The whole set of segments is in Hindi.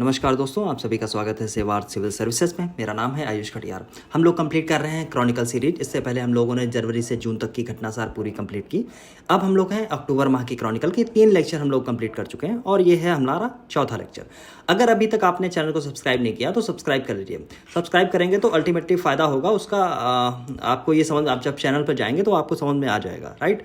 नमस्कार दोस्तों, आप सभी का स्वागत है सेवार्थ सिविल सर्विसेज में। मेरा नाम है आयुष खटियार। हम लोग कंप्लीट कर रहे हैं क्रॉनिकल सीरीज। इससे पहले हम लोगों ने जनवरी से जून तक की घटनासार पूरी कंप्लीट की। अब हम लोग हैं अक्टूबर माह की क्रॉनिकल की 3 लेक्चर हम लोग कंप्लीट कर चुके हैं और ये है हमारा चौथा लेक्चर। अगर अभी तक आपने चैनल को सब्सक्राइब नहीं किया तो सब्सक्राइब कर लीजिए। सब्सक्राइब करेंगे तो अल्टीमेटली फ़ायदा होगा उसका। आपको ये समझ, आप जब चैनल पर जाएंगे तो आपको समझ में आ जाएगा। राइट,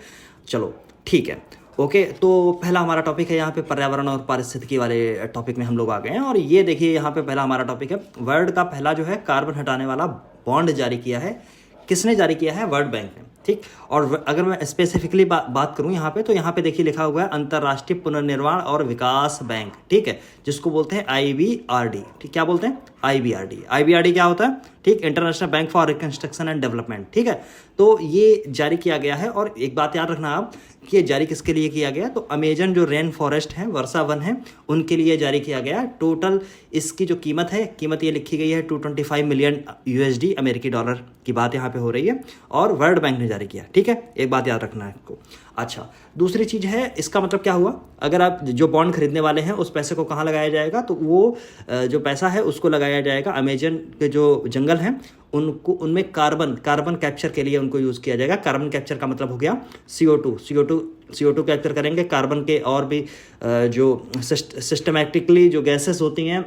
चलो ठीक है, ओके। तो पहला हमारा टॉपिक है यहाँ पे पर्यावरण और पारिस्थितिकी वाले टॉपिक में हम लोग आ गए हैं। और ये देखिए यहाँ पे पहला हमारा टॉपिक है, वर्ल्ड का पहला जो है कार्बन हटाने वाला बॉन्ड जारी किया है। किसने जारी किया है? वर्ल्ड बैंक ने। ठीक, और अगर मैं स्पेसिफिकली बात करूँ यहाँ पे, तो यहाँ पे देखिए लिखा हुआ है अंतर्राष्ट्रीय पुनर्निर्माण और विकास बैंक। ठीक है, जिसको बोलते हैं IBRD। ठीक, क्या बोलते हैं? IBRD। IBRD क्या होता है? ठीक, international bank for reconstruction and development. ठीक है, तो ये जारी किया गया है। और एक बात याद रखना आप कि ये जारी किसके लिए किया गया? तो अमेजन जो रेन फॉरेस्ट है, वर्षा वन है, उनके लिए जारी किया गया। टोटल इसकी जो कीमत है, कीमत ये लिखी गई है 225 मिलियन USD, अमेरिकी डॉलर की बात यहाँ पे हो रही है, और वर्ल्ड बैंक ने जारी किया। ठीक है, एक बात याद रखना है आपको। अच्छा, दूसरी चीज़ है, इसका मतलब क्या हुआ? अगर आप जो बॉन्ड खरीदने वाले हैं उस पैसे को कहाँ लगाया जाएगा? तो वो जो पैसा है उसको लगाया जाएगा अमेजन के जो जंगल हैं उनको, उनमें कार्बन कैप्चर के लिए उनको यूज़ किया जाएगा। कार्बन कैप्चर का मतलब हो गया CO2 कैप्चर करेंगे। कार्बन के और भी जो सिस्टमैटिकली जो गैसेस होती हैं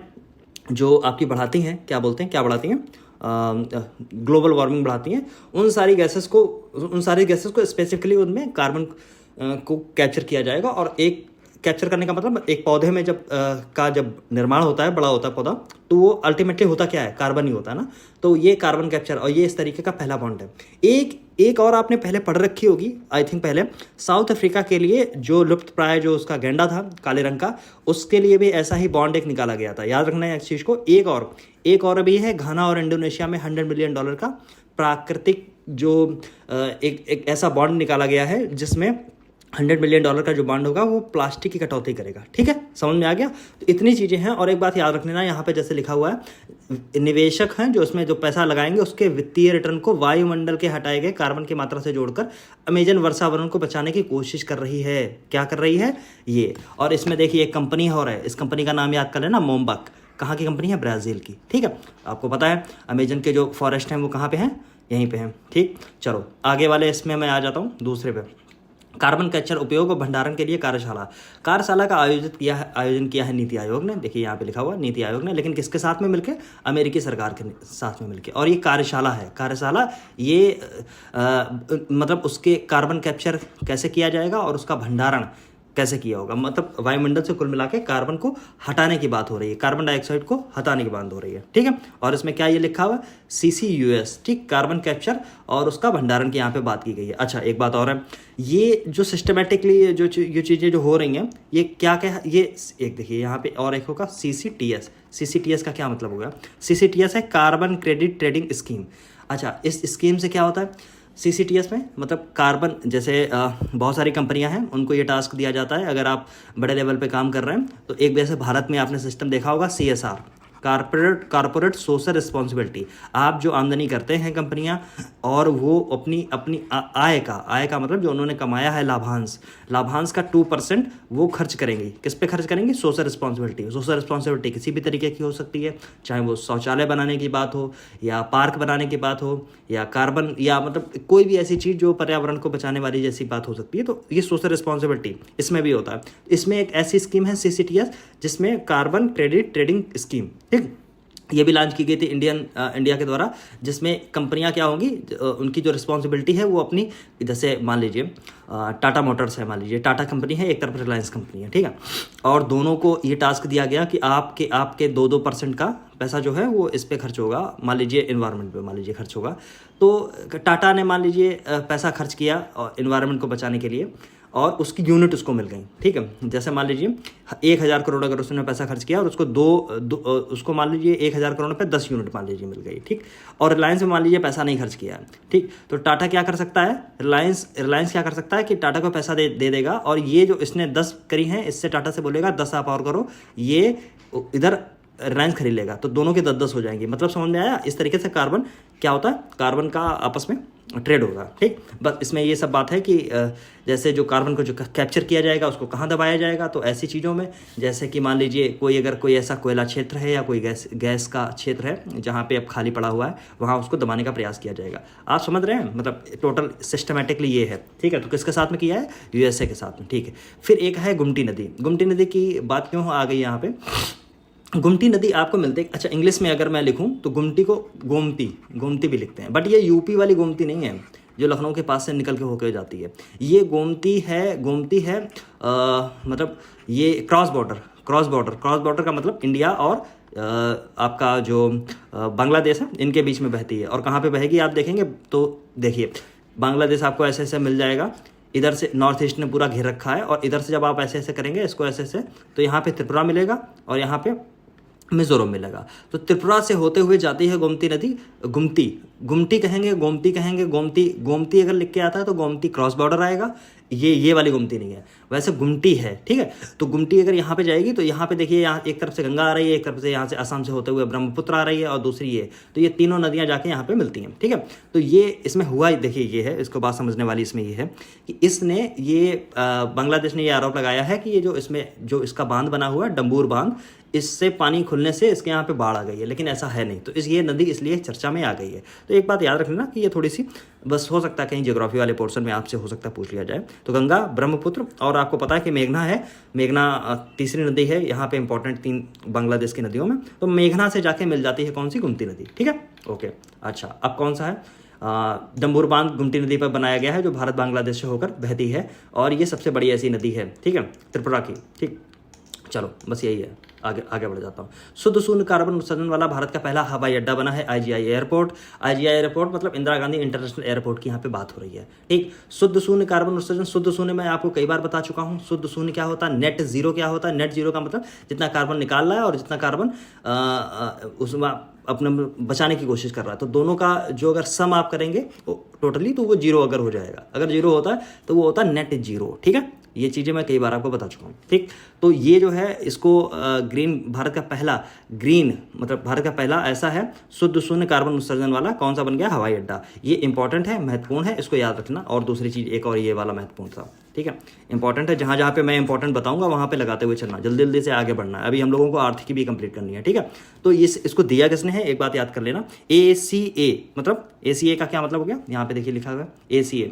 जो आपकी बढ़ाती हैं, क्या बोलते हैं, क्या बढ़ाती हैं, ग्लोबल वार्मिंग बढ़ाती हैं, उन सारी गैसेस को स्पेसिफिकली उनमें कार्बन को कैप्चर किया जाएगा। और एक कैप्चर करने का मतलब, एक पौधे में जब निर्माण होता है, बड़ा होता है पौधा, तो वो अल्टीमेटली होता क्या है? कार्बन ही होता है ना। तो ये कार्बन कैप्चर, और ये इस तरीके का पहला बॉन्ड है। एक और आपने पहले पढ़ रखी होगी, आई थिंक पहले, साउथ अफ्रीका के लिए जो लुप्त प्राय जो उसका गैंडा था काले रंग का, उसके लिए भी ऐसा ही बॉन्ड एक निकाला गया था। याद रखना है इस चीज़ को। एक और भी है, घाना और इंडोनेशिया में $100 मिलियन का प्राकृतिक जो एक ऐसा बॉन्ड निकाला गया है जिसमें $100 मिलियन का जो बॉन्ड होगा वो प्लास्टिक की कटौती करेगा। ठीक है, समझ में आ गया? तो इतनी चीज़ें हैं। और एक बात याद रख लेना, यहाँ पे जैसे लिखा हुआ है, निवेशक हैं जो इसमें जो पैसा लगाएंगे उसके वित्तीय रिटर्न को वायुमंडल के हटाए गए कार्बन की मात्रा से जोड़कर अमेजन वर्षावरण को बचाने की कोशिश कर रही है। क्या कर रही है ये? और इसमें देखिए एक कंपनी और है, इस कंपनी का नाम याद कर लेना, मोमबक। कहाँ की कंपनी है? ब्राज़ील की। ठीक है, आपको पता है अमेजन के जो फॉरेस्ट हैं वो कहाँ पे हैं? यहीं पे हैं। ठीक, चलो आगे वाले इसमें मैं आ जाता हूँ दूसरे पे। कार्बन कैप्चर उपयोग और भंडारण के लिए कार्यशाला का आयोजन किया है नीति आयोग ने। देखिए यहाँ पे लिखा हुआ नीति आयोग ने, लेकिन किसके साथ में मिलके? अमेरिकी सरकार के साथ में मिलके। और ये कार्यशाला ये मतलब उसके कार्बन कैप्चर कैसे किया जाएगा और उसका भंडारण कैसे किया होगा, मतलब वायुमंडल से कुल मिला के कार्बन को हटाने की बात हो रही है, कार्बन डाइऑक्साइड को हटाने की बात हो रही है। ठीक है, और इसमें क्या ये लिखा हुआ है? CCUS। ठीक, कार्बन कैप्चर और उसका भंडारण की यहाँ पे बात की गई है। अच्छा, एक बात और है, ये जो सिस्टमेटिकली ये चीज़ें जो हो रही हैं, ये क्या ये एक देखिए यहाँ पे और एक होगा CCTS का क्या मतलब होगा? CCTS है कार्बन क्रेडिट ट्रेडिंग स्कीम। अच्छा, इस स्कीम से क्या होता है? CCTS में मतलब कार्बन, जैसे बहुत सारी कंपनियां हैं, उनको ये टास्क दिया जाता है। अगर आप बड़े लेवल पे काम कर रहे हैं तो एक जैसे भारत में आपने सिस्टम देखा होगा CSR, कारपोरेट सोशल रिस्पॉन्सिबिलिटी। आप जो आमदनी करते हैं कंपनियां, और वो अपनी आय का मतलब जो उन्होंने कमाया है लाभांश का 2% वो खर्च करेंगी। किस पे खर्च करेंगी? सोशल रिस्पॉन्सिबिलिटी किसी भी तरीके की हो सकती है, चाहे वो शौचालय बनाने की बात हो, या पार्क बनाने की बात हो, या कार्बन, या मतलब कोई भी ऐसी चीज़ जो पर्यावरण को बचाने वाली जैसी बात हो सकती है। तो ये सोशल रिस्पॉन्सिबिलिटी इसमें भी होता है। इसमें एक ऐसी स्कीम है CCTS जिसमें कार्बन क्रेडिट ट्रेडिंग स्कीम। ठीक, ये भी लॉन्च की गई थी इंडिया के द्वारा, जिसमें कंपनियां क्या होंगी, उनकी जो रिस्पॉन्सिबिलिटी है वो अपनी, जैसे मान लीजिए टाटा मोटर्स है, मान लीजिए टाटा कंपनी है, एक तरफ रिलायंस कंपनी है। ठीक है, और दोनों को ये टास्क दिया गया कि आपके 2% का पैसा जो है वो इस पे खर्च होगा, मान लीजिए इन्वायरमेंट पे मान लीजिए खर्च होगा। तो टाटा ने मान लीजिए पैसा खर्च किया इन्वायरमेंट को बचाने के लिए, और उसकी यूनिट उसको मिल गई। ठीक है, जैसे मान लीजिए 1000 करोड़ अगर उसने पैसा खर्च किया और उसको उसको मान लीजिए 1000 करोड़ पे 10 यूनिट मान लीजिए मिल गई। ठीक, और रिलायंस में मान लीजिए पैसा नहीं खर्च किया है। ठीक, तो टाटा क्या कर सकता है, रिलायंस क्या कर सकता है कि टाटा को पैसा दे देगा, और ये जो इसने 10 करी हैं, इससे टाटा से बोलेगा 10 आप और करो, ये इधर रिलायंस खरीद लेगा, तो दोनों के 10-10 हो जाएंगे। मतलब समझ में आया? इस तरीके से कार्बन क्या होता है, कार्बन का आपस में ट्रेड होगा, ठीक। बस इसमें ये सब बात है कि जैसे जो कार्बन को जो कैप्चर किया जाएगा उसको कहाँ दबाया जाएगा, तो ऐसी चीज़ों में जैसे कि मान लीजिए अगर कोई ऐसा कोयला क्षेत्र है या कोई गैस का क्षेत्र है जहाँ पे अब खाली पड़ा हुआ है, वहाँ उसको दबाने का प्रयास किया जाएगा। आप समझ रहे हैं? मतलब टोटल सिस्टमेटिकली ये है, ठीक है। तो किसके साथ में किया है? यूएसए के साथ में, ठीक है। फिर एक है गुमटी नदी। गुमटी नदी की बात क्यों आ गई यहाँ पे? गुमटी नदी आपको मिलते हैं, अच्छा इंग्लिश में अगर मैं लिखूं तो गुमटी को गोमती भी लिखते हैं, बट ये यूपी वाली गोमती नहीं है जो लखनऊ के पास से निकल के होकर जाती है। ये गोमती है मतलब ये क्रॉस बॉर्डर का मतलब इंडिया और आपका जो बांग्लादेश है इनके बीच में बहती है। और कहाँ पे बहेगी आप देखेंगे तो देखिए, बांग्लादेश आपको ऐसे ऐसे मिल जाएगा, इधर से नॉर्थ ईस्ट ने पूरा घेर रखा है, और इधर से जब आप ऐसे ऐसे करेंगे इसको ऐसे ऐसे, तो यहाँ पे त्रिपुरा मिलेगा और यहाँ पे मिजोरम मिलेगा। तो त्रिपुरा से होते हुए जाती है गोमती नदी। गुमटी कहेंगे, गोमती अगर लिख के आता है तो गोमती क्रॉस बॉर्डर आएगा, ये वाली गुमती नहीं है, वैसे गुमटी है, ठीक है। तो गुमटी अगर यहाँ पे जाएगी तो यहाँ पे देखिए, यहाँ एक तरफ से गंगा आ रही है, एक तरफ से यहाँ से असम से होते हुए ब्रह्मपुत्र आ रही है, और दूसरी ये, तो ये तीनों नदियाँ जाके यहाँ पे मिलती हैं, ठीक है। तो ये इसमें हुआ, देखिए ये है, इसको बात समझने वाली इसमें ये है कि इसने ये बांग्लादेश ने ये आरोप लगाया है कि ये जो इसका बांध बना हुआ है, डम्बूर बांध, इससे पानी खुलने से इसके यहाँ पे बाढ़ आ गई है, लेकिन ऐसा है नहीं। तो ये नदी इसलिए चर्चा में आ गई है। तो एक बात याद रखना कि ये थोड़ी सी बस हो सकता है कहीं ज्योग्राफी वाले पोर्शन में आपसे हो सकता है पूछ लिया जाए। तो गंगा, ब्रह्मपुत्र, और आपको पता है कि मेघना है, मेघना तीसरी नदी है यहाँ पे इंपॉर्टेंट 3 बांग्लादेश की नदियों में। तो मेघना से जाके मिल जाती है कौन सी? गुमती नदी, ठीक है, ओके। अच्छा, अब कौन सा है? डम्बूर बांध गुमटी नदी पर बनाया गया है, जो भारत बांग्लादेश से होकर बहती है, और ये सबसे बड़ी ऐसी नदी है, ठीक है, त्रिपुरा की, ठीक। चलो बस यही है, आगे बढ़ जाता हूँ। शुद्ध शून्य कार्बन उत्सर्जन वाला भारत का पहला हवाई अड्डा बना है आईजीआई एयरपोर्ट। आईजीआई एयरपोर्ट मतलब इंदिरा गांधी इंटरनेशनल एयरपोर्ट की यहाँ पे बात हो रही है, ठीक। शुद्ध शून्य कार्बन उत्सर्जन, शुद्ध शून्य मैं आपको कई बार बता चुका हूँ। शुद्ध शून्य क्या होता है? नेट जीरो क्या होता है? नेट जीरो का मतलब जितना कार्बन निकाल रहा है और जितना कार्बन उसमें अपने बचाने की कोशिश कर रहा है, तो दोनों का जो अगर सम आप करेंगे टोटली, तो वो जीरो अगर हो जाएगा। अगर जीरो होता है तो वो होता है नेट जीरो, ठीक है। ये चीज़ें मैं कई बार आपको बता चुका हूँ, ठीक। तो ये जो है इसको भारत का पहला ऐसा है शुद्ध शून्य कार्बन उत्सर्जन वाला कौन सा बन गया? हवाई अड्डा। ये इंपॉर्टेंट है, महत्वपूर्ण है, इसको याद रखना। और दूसरी चीज़ एक और ये वाला महत्वपूर्ण था, ठीक है, इंपॉर्टेंट है। जहाँ जहाँ पे मैं इंपॉर्टेंट बताऊंगा वहाँ पे लगाते हुए चलना, जल्दी जल्दी से आगे बढ़ना है। अभी हम लोगों को आर्थिक भी कंप्लीट करनी है, ठीक है। तो इसको दिया किसने है? एक बात याद कर लेना, ACA मतलब ACA का क्या मतलब हो गया? यहाँ पे देखिए लिखा हुआ है ACA,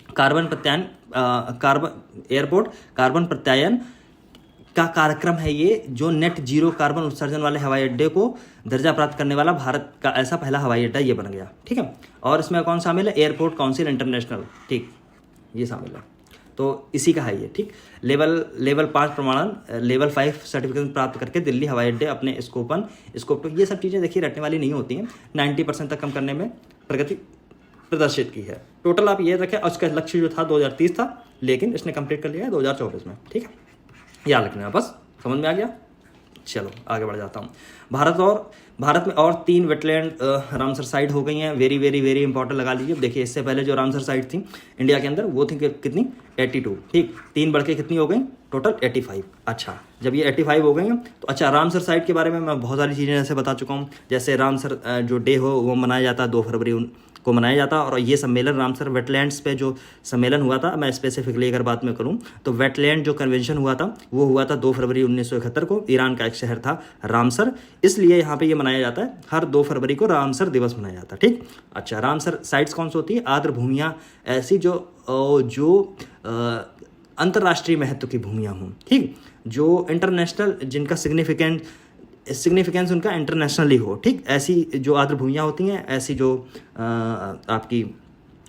कार्बन प्रत्यायन एयरपोर्ट कार्बन प्रत्यायन का कार्यक्रम है ये, जो नेट जीरो कार्बन उत्सर्जन वाले हवाई अड्डे को दर्जा प्राप्त करने वाला भारत का ऐसा पहला हवाई अड्डा ये बन गया, ठीक है। और इसमें कौन शामिल है? एयरपोर्ट काउंसिल इंटरनेशनल, ठीक, ये शामिल है। तो इसी का है ये, ठीक। लेवल 5 प्रमाणन, लेवल 5 सर्टिफिकेट प्राप्त करके दिल्ली हवाई अड्डे अपने स्कोप 2 ये सब चीज़ें देखिए रटने वाली नहीं होती हैं। 90% तक कम करने में प्रगति प्रदर्शित की है। टोटल आप ये रखें, उसका लक्ष्य जो था 2030 था, लेकिन इसने कंप्लीट कर लिया है 2024 में, ठीक है, याद रखना है, बस समझ में आ गया। चलो आगे बढ़ जाता हूँ। भारत में और 3 वेटलैंड रामसर साइट हो गई हैं, वेरी वेरी वेरी इंपॉर्टेंट लगा लीजिए। देखिए इससे पहले जो रामसर साइट थी इंडिया के अंदर वो थी कितनी? 82, ठीक। 3 बढ़ के कितनी हो गई? टोटल 85। अच्छा, जब ये 85 हो गई हैं तो अच्छा, रामसर साइट के बारे में मैं बहुत सारी चीज़ें ऐसे बता चुका हूँ। जैसे रामसर जो डे हो वो मनाया जाता है 2 फरवरी को मनाया जाता है। और ये सम्मेलन रामसर वेटलैंड्स पे जो सम्मेलन हुआ था, मैं स्पेसिफिकली अगर बात में करूँ तो वेटलैंड जो कन्वेंशन हुआ था वो हुआ था 2 फरवरी 1971 को। ईरान का एक शहर था रामसर, इसलिए यहाँ पे ये मनाया जाता है, हर 2 फरवरी को रामसर दिवस मनाया जाता है, ठीक। अच्छा, रामसर साइट्स कौन सी होती है? आर्द्र भूमियाँ, ऐसी जो अंतर्राष्ट्रीय महत्व की भूमियाँ हों, ठीक, जो इंटरनेशनल, जिनका सिग्निफिकेंस उनका इंटरनेशनली हो, ठीक, ऐसी जो आर्द्र भूमियाँ होती हैं, ऐसी जो आपकी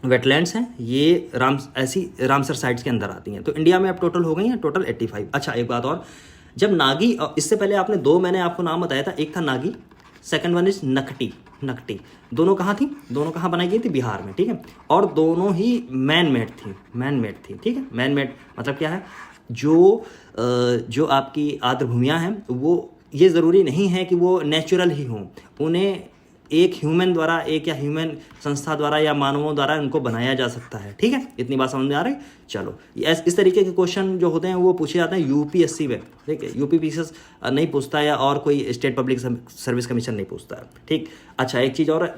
वेटलैंड्स हैं, ये ऐसी रामसर साइट्स के अंदर आती हैं। तो इंडिया में अब टोटल हो गई हैं टोटल 85। अच्छा, एक बात और, जब नागी, इससे पहले आपने 2 मैंने आपको नाम बताया था, एक था Nagi, second one is Nakti. दोनों कहाँ थी? दोनों कहाँ बनाई गई थी? बिहार में, ठीक है। और दोनों ही मैन मेड थी, ठीक है। मैन मेड मतलब क्या है? जो आपकी आर्द्र भूमियाँ हैं वो ये ज़रूरी नहीं है कि वो नेचुरल ही हों, उन्हें एक ह्यूमन द्वारा, एक या ह्यूमन संस्था द्वारा या मानवों द्वारा इनको बनाया जा सकता है। ठीक है, इतनी बात समझ में आ रही। चलो, इस तरीके के क्वेश्चन जो होते हैं वो पूछे जाते हैं यूपीएससी में। ठीक है, यूपीपीसीएस नहीं पूछता है और कोई स्टेट पब्लिक सर्विस कमीशन नहीं पूछता है। ठीक, अच्छा एक चीज़ और,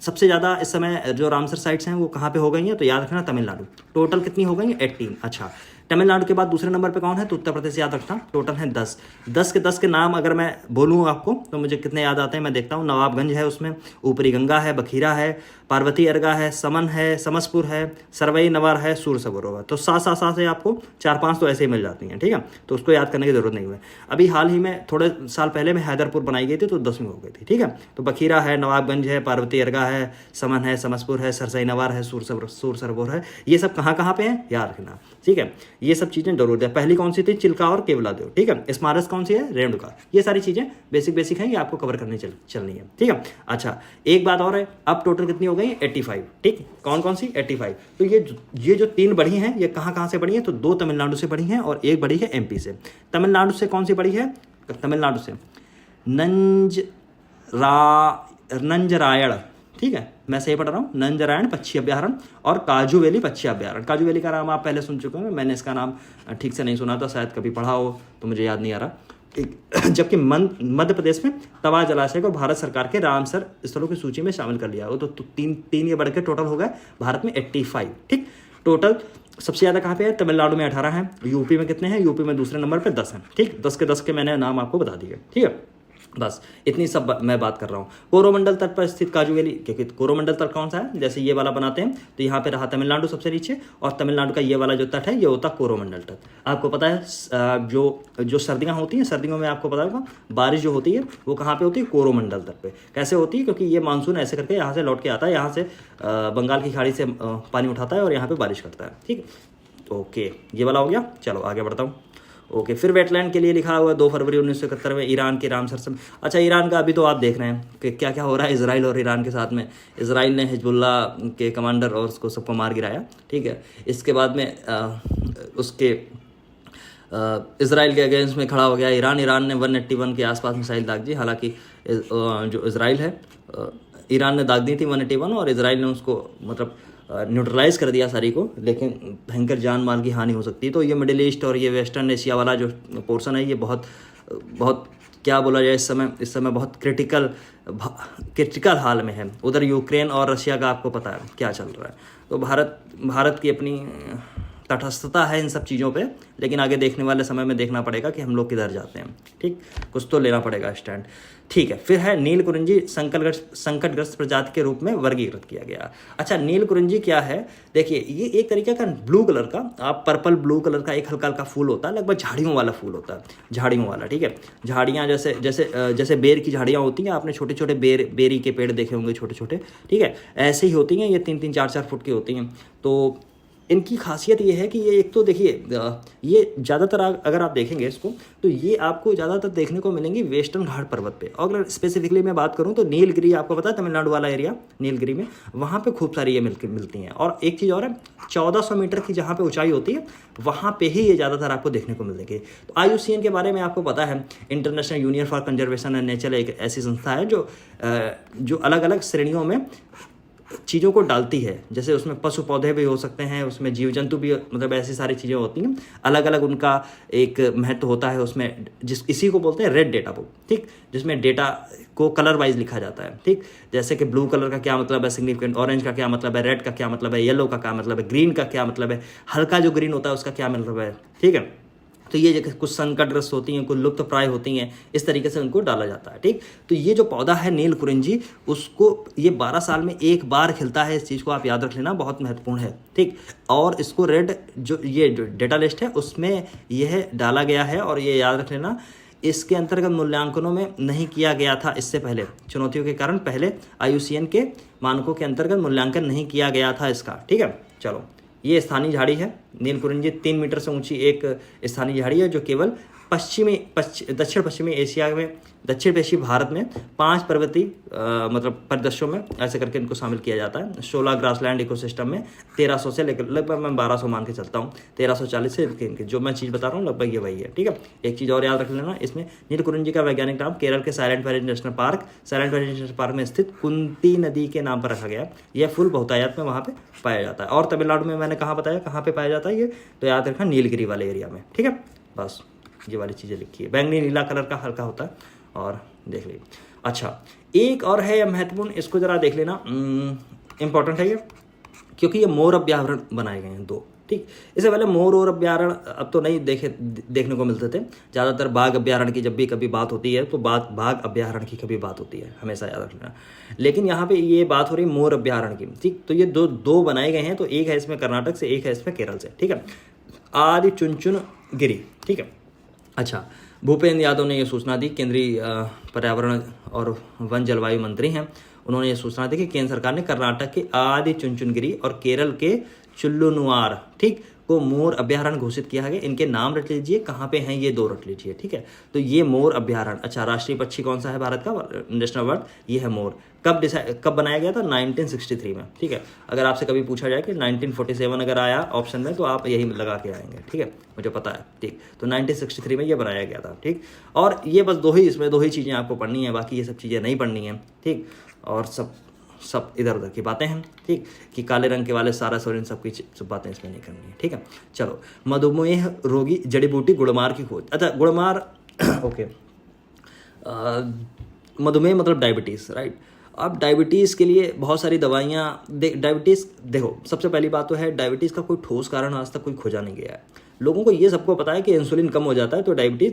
सबसे ज़्यादा इस समय जो रामसर साइट्स हैं वो कहाँ पे हो गई हैं, तो याद रखना तमिलनाडु। टोटल कितनी हो गई हैं? 18। अच्छा, तमिलनाडु के बाद दूसरे नंबर पे कौन है? तो उत्तर प्रदेश। याद रखना टोटल है 10। 10 के नाम अगर मैं बोलूँ आपको तो मुझे कितने याद आते हैं मैं देखता हूँ। नवाबगंज है, उसमें ऊपरी गंगा है, बखीरा है, पार्वती अर्गा है, समन है, समसपुर है, सरवई नवार है, सूर सरोवर। तो 7 से आपको 4-5 तो ऐसे ही मिल जाती हैं। ठीक है, तो उसको याद करने की जरूरत नहीं है। अभी हाल ही में थोड़े साल पहले में हैदरपुर बनाई गई थी तो 10वीं हो गई थी। ठीक है, तो बखीरा है, नवाबगंज है, पार्वती अर्गा है, समन है, समसपुर है, सरसई नवार है, सूर सरोवर है। ये सब कहाँ है याद रखना। ठीक है, ये सब चीज़ें जरूर है। पहली कौन सी थी? चिल्का और केवलादेव। ठीक है, स्मारक कौन सी है? रेणुका। ये सारी चीज़ें बेसिक है, ये आपको कवर करनी चलनी है। ठीक है, अच्छा एक बात और है, अब टोटल कितनी हो गई? 85। ठीक, कौन सी? 85। तो ये जो 3 बढ़ी हैं ये कहाँ से बढ़ी हैं? तो 2 तमिलनाडु से बढ़ी हैं और 1 बढ़ी है एमपी से। तमिलनाडु से कौन सी बढ़ी है? तमिलनाडु से नंजरायण। ठीक है, मैं सही पढ़ रहा हूँ, नंजरायण पक्षी अभ्यारण्य और काजू वैली पक्षी अभ्यारण्य। काजू वैली का नाम आप पहले सुन चुके होंगे, मैंने इसका नाम ठीक से नहीं सुना था, शायद कभी पढ़ा हो तो मुझे याद नहीं आ रहा। जबकि मध्य प्रदेश में तवा जलाशय को भारत सरकार के रामसर स्थलों की सूची में शामिल कर लिया हो। तो तीन ये बढ़ के टोटल हो गए भारत में 85। ठीक, टोटल सबसे ज़्यादा कहाँ पे है? तमिलनाडु में 18 है। यूपी में कितने हैं? यूपी में दूसरे नंबर पे 10 हैं। ठीक, 10 के मैंने नाम आपको बता दिए। ठीक है, बस इतनी सब मैं बात कर रहा हूँ। कोरोमंडल तट पर स्थित काजू वैली, क्योंकि कोरोमंडल तट कौन सा है? जैसे ये वाला बनाते हैं तो यहाँ पे रहा तमिलनाडु सबसे नीचे, और तमिलनाडु का ये वाला जो तट है ये होता कोरोमंडल तट। आपको पता है जो सर्दियाँ होती हैं, सर्दियों में आपको पता होगा बारिश जो होती है वो कहाँ पे होती है? कोरोमंडल तट पे। कैसे होती है? क्योंकि ये मानसून ऐसे करके यहाँ से लौट के आता है, यहाँ से बंगाल की खाड़ी से पानी उठाता है और यहाँ पर बारिश करता है। ठीक, ओके ये वाला हो गया। चलो आगे बढ़ता हूँ। ओके, फिर वेटलैंड के लिए लिखा हुआ 2 फरवरी 1971 में ईरान के रामसर से। अच्छा, ईरान का अभी तो आप देख रहे हैं कि क्या क्या हो रहा है इजराइल और ईरान के साथ में। इजराइल ने हिजबुल्ला के कमांडर और उसको सबको मार गिराया। ठीक है, इसके बाद में उसके इजराइल के अगेंस्ट में खड़ा हो गया ईरान। ईरान ने 181 के आसपास मिसाइल दाग दी। हालांकि जो इजराइल है, ईरान ने दाग दी थी 181 और इजराइल ने उसको मतलब न्यूट्रलाइज कर दिया सारी को, लेकिन भयंकर जान माल की हानि हो सकती है। तो ये मिडिल ईस्ट और ये वेस्टर्न एशिया वाला जो पोर्शन है ये बहुत क्या बोला जाए, इस समय बहुत क्रिटिकल हाल में है। उधर यूक्रेन और रशिया का आपको पता है क्या चल रहा है। तो भारत की अपनी तटस्थता है इन सब चीज़ों पे, लेकिन आगे देखने वाले समय में देखना पड़ेगा कि हम लोग किधर जाते हैं। ठीक, कुछ तो लेना पड़ेगा स्टैंड। ठीक है, फिर है नील कुरिंजी संकटग्रस्त प्रजाति के रूप में वर्गीकृत किया गया। अच्छा, नील कुरिंजी क्या है? देखिए, ये एक तरीके का ब्लू कलर का, आप पर्पल ब्लू कलर का एक हल्का हल्का फूल होता है, लगभग झाड़ियों वाला फूल होता है, झाड़ियों वाला। ठीक है, झाड़ियाँ जैसे बेर की झाड़ियाँ होती हैं, आपने छोटे छोटे बेरी के पेड़ देखे होंगे छोटे छोटे। ठीक है, ऐसे ही होती हैं, ये 3-3, 4-4 फुट की होती हैं। तो इनकी खासियत ये है कि ये एक तो देखिए, ये ज़्यादातर अगर आप देखेंगे इसको तो ये आपको ज़्यादातर देखने को मिलेंगी वेस्टर्न घाट पर्वत पे। और अगर स्पेसिफिकली मैं बात करूँ तो नीलगिरी, आपको पता है तमिलनाडु वाला एरिया नीलगिरी में, वहाँ पे खूब सारी ये मिलती हैं। और एक चीज़ और है, 1400 मीटर की जहाँ पे ऊंचाई होती है वहाँ पे ही ये ज़्यादातर आपको देखने को मिलेंगे। तो IUCN के बारे में आपको पता है, international union for conservation and nature, एक ऐसी संस्था है जो अलग अलग श्रेणियों में चीज़ों को डालती है। जैसे उसमें पशु पौधे भी हो सकते हैं, उसमें जीव जंतु भी, मतलब ऐसी सारी चीज़ें होती हैं, अलग अलग उनका एक महत्व होता है उसमें, इसी को बोलते हैं रेड डेटा बुक। ठीक, जिसमें डेटा को कलर वाइज लिखा जाता है। ठीक, जैसे कि ब्लू कलर का क्या मतलब है सिग्निफिकेंट, ऑरेंज का क्या मतलब है, रेड का क्या मतलब है, येलो का क्या मतलब है, ग्रीन का क्या मतलब है, हल्का जो ग्रीन होता है उसका क्या मतलब है। ठीक है, तो ये कुछ संकटग्रस्त होती हैं, कुछ लुप्त प्राय होती हैं, इस तरीके से उनको डाला जाता है। ठीक, तो ये जो पौधा है नील कुरिंजी, उसको ये 12 साल में एक बार खिलता है। इस चीज़ को आप याद रख लेना, बहुत महत्वपूर्ण है। ठीक, और इसको रेड जो डेटा लिस्ट है उसमें यह डाला गया है, और ये याद रख लेना इसके अंतर्गत मूल्यांकनों में नहीं किया गया था इससे पहले, चुनौतियों के कारण पहले IUCN के मानकों के अंतर्गत मूल्यांकन नहीं किया गया था इसका। ठीक है, चलो, ये स्थानीय झाड़ी है नील कुरिंजी, 3 मीटर से ऊंची एक स्थानीय झाड़ी है जो केवल दक्षिण पश्चिमी एशिया में, दक्षिण पश्चिमी भारत में 5 पर्वतीय मतलब परिदृश्यों में ऐसे करके इनको शामिल किया जाता है। 16 ग्रासलैंड इकोसिस्टम में 1300 से लेकर लगभग मैं 1200 मान के चलता हूँ, 1340 से इनके जो मैं चीज़ बता रहा हूँ लगभग ये वही है, ठीक है। एक चीज़ और याद रख लेना, इसमें नीलकुरिंजी का वैज्ञानिक नाम केरल के साइलेंट वैली नेशनल पार्क में स्थित कुंती नदी के नाम पर रखा गया। यह फूल बहुतायत में वहाँ पे पाया जाता है। और तमिलनाडु में मैंने कहाँ बताया कहाँ पे पाया जाता है ये, तो याद रखना नीलगिरी वाले एरिया में, ठीक है। बस ये वाली चीज़ें लिखी है, बैंगनी नीला कलर का हल्का होता है, और देख लीजिए। अच्छा, एक और है महत्वपूर्ण, इसको जरा देख लेना, इंपॉर्टेंट है ये, क्योंकि ये मोर अभ्यारण्य बनाए गए हैं 2, ठीक। इससे पहले मोर और अभ्यारण्य अब तो नहीं देखने को मिलते थे, ज़्यादातर बाघ अभ्यारण्य की जब भी कभी बात होती है तो बाघ अभ्यारण्य की कभी बात होती है, हमेशा याद रखना। लेकिन यहाँ पे ये बात हो रही मोर अभ्यारण्य की, ठीक। तो ये दो बनाए गए हैं, तो एक है इसमें कर्नाटक से, एक है इसमें केरल से, ठीक है। आदिचुंचनगिरी, ठीक है। अच्छा, भूपेंद्र यादव ने यह सूचना दी, केंद्रीय पर्यावरण और वन जलवायु मंत्री हैं, उन्होंने ये सूचना दी कि केंद्र सरकार ने कर्नाटक के आदिचुंचनगिरी और केरल के चुल्लुनुआर, ठीक, को मोर अभ्यारण्य घोषित किया है। इनके नाम रट लीजिए, कहाँ पे हैं ये 2 रट लीजिए, ठीक है। तो ये मोर अभ्यारण्य। अच्छा, राष्ट्रीय पक्षी कौन सा है भारत का, नेशनल बर्ड, ये है मोर। कब बनाया गया था, 1963 में, ठीक है। अगर आपसे कभी पूछा जाए कि 1947 अगर आया ऑप्शन में, तो आप यही लगा के आएंगे, ठीक है, मुझे पता है, ठीक। तो 1963 में ये बनाया गया था, ठीक। और ये बस इसमें दो ही चीज़ें आपको पढ़नी है, बाकी ये सब चीज़ें नहीं पढ़नी है, ठीक। और सब इधर उधर की बातें हैं, ठीक, कि काले रंग के वाले सारा सोरेन सब बातें इसमें नहीं करनी है, ठीक है। चलो, मधुमेह रोगी जड़ी बूटी गुड़मार की खोज। अच्छा, गुड़मार ओके, मधुमेह मतलब डायबिटीज़, राइट। अब डायबिटीज़ के लिए बहुत सारी दवाइयाँ, डायबिटीज़ देखो, सबसे पहली बात तो है डायबिटीज़ का कोई ठोस कारण आज तक कोई खोजा नहीं गया है। लोगों को ये सबको पता है कि इंसुलिन कम हो जाता है तो डायबिटीज़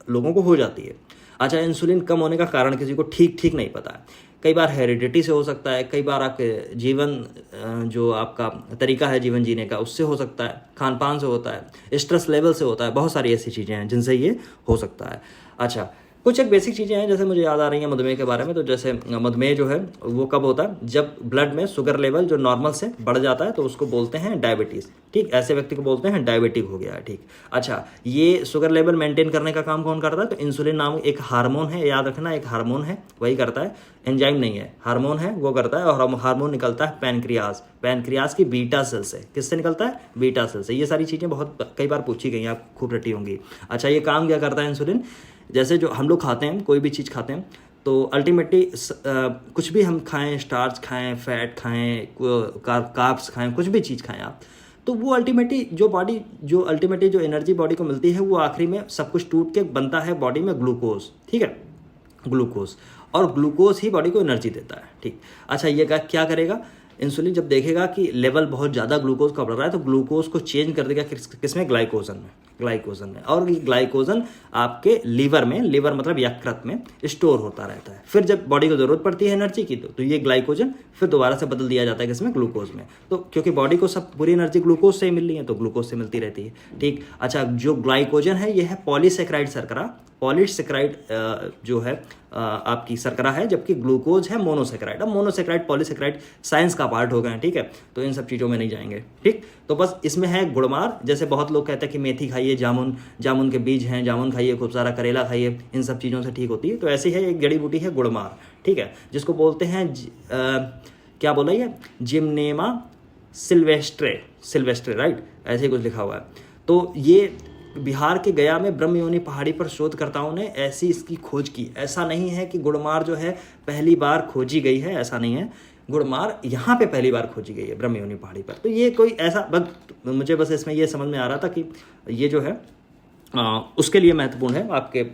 लोगों को हो जाती है। अच्छा, इंसुलिन कम होने का कारण किसी को ठीक नहीं पता है। कई बार हेरिडिटी से हो सकता है, कई बार आपके जीवन जो आपका तरीका है जीवन जीने का उससे हो सकता है, खान पान से होता है, स्ट्रेस लेवल से होता है, बहुत सारी ऐसी चीज़ें हैं जिनसे ये हो सकता है। अच्छा, कुछ एक बेसिक चीज़ें हैं जैसे मुझे याद आ रही हैं मधुमेह के बारे में। तो जैसे मधुमेह जो है वो कब होता है, जब ब्लड में शुगर लेवल जो नॉर्मल से बढ़ जाता है तो उसको बोलते हैं डायबिटीज़, ठीक। ऐसे व्यक्ति को बोलते हैं डायबिटिक हो गया है, ठीक। अच्छा, ये शुगर लेवल मेंटेन करने का काम कौन करता है, तो इंसुलिन नामक एक हार्मोन है, याद रखना, एक हार्मोन है, वही करता है, एंजाइम नहीं है, हार्मोन है, वो करता है। और हार्मोन निकलता है पैनक्रियाज की बीटा सेल से। किससे निकलता है, बीटा सेल से। ये सारी चीज़ें बहुत कई बार पूछी गई हैं, आप खूब रटी होंगी। अच्छा, ये काम क्या करता है इंसुलिन, जैसे जो हम लोग खाते हैं, कोई भी चीज़ खाते हैं तो अल्टीमेटली कुछ भी हम खाएं, स्टार्च खाएं, फैट खाएं, कार्ब्स खाएं, कुछ भी चीज़ खाएं आप, तो वो अल्टीमेटली जो एनर्जी बॉडी को मिलती है वो आखिरी में सब कुछ टूट के बनता है बॉडी में ग्लूकोज, ठीक है, ग्लूकोज। और ग्लूकोज ही बॉडी को एनर्जी देता है, ठीक। अच्छा, ये क्या करेगा, इंसुलिन जब देखेगा कि लेवल बहुत ज़्यादा ग्लूकोज का बढ़ रहा है तो ग्लूकोज को चेंज कर देगा किसमें, ग्लाइकोजन में। और ये ग्लाइकोजन आपके लीवर मतलब यकृत में स्टोर होता रहता है। फिर जब बॉडी को ज़रूरत पड़ती है एनर्जी की तो ये ग्लाइकोजन फिर दोबारा से बदल दिया जाता है किसमें, ग्लूकोज में। तो क्योंकि बॉडी को सब पूरी एनर्जी ग्लूकोज से ही मिल रही है तो ग्लूकोज से मिलती रहती है, ठीक। अच्छा, जो ग्लाइकोजन है ये है पॉलीसेक्राइड शर्करा, पॉलीसेक्राइड जो है आपकी शर्करा है, जबकि ग्लूकोज है मोनोसेक्राइड। अब मोनोसेक्राइड पॉलीसेक्राइड साइंस का पार्ट हो गए हैं, ठीक है, तो इन सब चीज़ों में नहीं जाएंगे, ठीक। तो बस इसमें है गुड़मार। जैसे बहुत लोग कहते हैं कि मेथी खाइए, जामुन के बीज हैं, जामुन खाइए, खूब सारा करेला खाइए, इन सब चीज़ों से ठीक होती है। तो ऐसी है एक जड़ी बूटी है गुड़मार, ठीक है, जिसको बोलते हैं क्या बोला ये, जिम्नेमा सिल्वेस्ट्रे, राइट, ऐसे ही कुछ लिखा हुआ है। तो ये बिहार के गया में ब्रह्मयोनी पहाड़ी पर शोधकर्ताओं ने ऐसी इसकी खोज की। ऐसा नहीं है कि गुड़मार जो है पहली बार खोजी गई है, ऐसा नहीं है, गुड़मार यहाँ पे पहली बार खोजी गई है ब्रह्मयोनी पहाड़ी पर। तो ये कोई ऐसा मुझे बस इसमें ये समझ में आ रहा था कि ये जो है उसके लिए महत्वपूर्ण है। आपके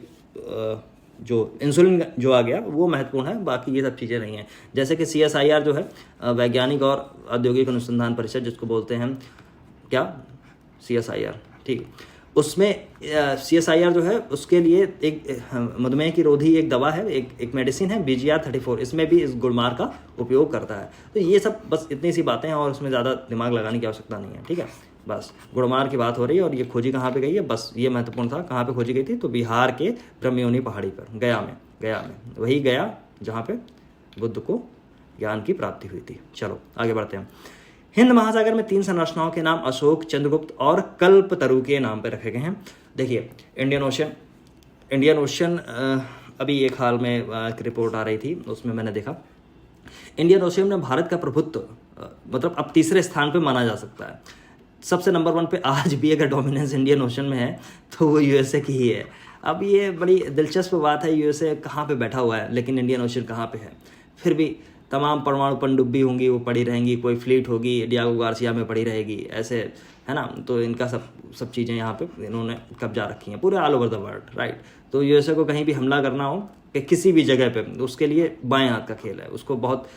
जो इंसुलिन जो आ गया वो महत्वपूर्ण है, बाकी ये सब चीज़ें नहीं हैं। जैसे कि CSIR जो है वैज्ञानिक और औद्योगिक अनुसंधान परिषद, जिसको बोलते हैं क्या, CSIR, ठीक। उसमें CSIR जो है उसके लिए एक मधुमेह की रोधी एक दवा है, एक मेडिसिन है BGR-34, इसमें भी इस गुड़मार का उपयोग करता है। तो ये सब बस इतनी सी बातें हैं और उसमें ज़्यादा दिमाग लगाने की आवश्यकता नहीं है, ठीक है। बस गुड़मार की बात हो रही है और ये खोजी कहाँ पे गई है, बस ये महत्वपूर्ण था। कहाँ पे खोजी गई थी, तो बिहार के ब्रह्मयोनी पहाड़ी पर, गया में वही गया जहाँ पे बुद्ध को ज्ञान की प्राप्ति हुई थी। चलो आगे बढ़ते हैं। हिंद महासागर में 3 संरचनाओं के नाम अशोक, चंद्रगुप्त और कल्पतरु के नाम पर रखे गए हैं। देखिए, इंडियन ओशन, इंडियन ओशन, अभी एक हाल में एक रिपोर्ट आ रही थी, उसमें मैंने देखा इंडियन ओशन में भारत का प्रभुत्व मतलब अब तीसरे स्थान पे माना जा सकता है। सबसे नंबर 1 पे आज भी अगर डोमिनेंस इंडियन ओशन में है तो वो यूएसए की ही है। अब ये बड़ी दिलचस्प बात है, यूएसए कहाँ पे बैठा हुआ है लेकिन इंडियन ओशन कहाँ पे है। फिर भी तमाम परमाणु पनडुब्बी होंगी वो पड़ी रहेंगी, कोई फ्लीट होगी डियागो गार्सिया में पड़ी रहेगी, ऐसे है ना। तो इनका सब चीज़ें यहाँ पे इन्होंने कब्जा रखी हैं पूरे all over the world, right. तो यूएसए को कहीं भी हमला करना हो कि किसी भी जगह पे, उसके लिए बाएं हाथ का खेल है। उसको बहुत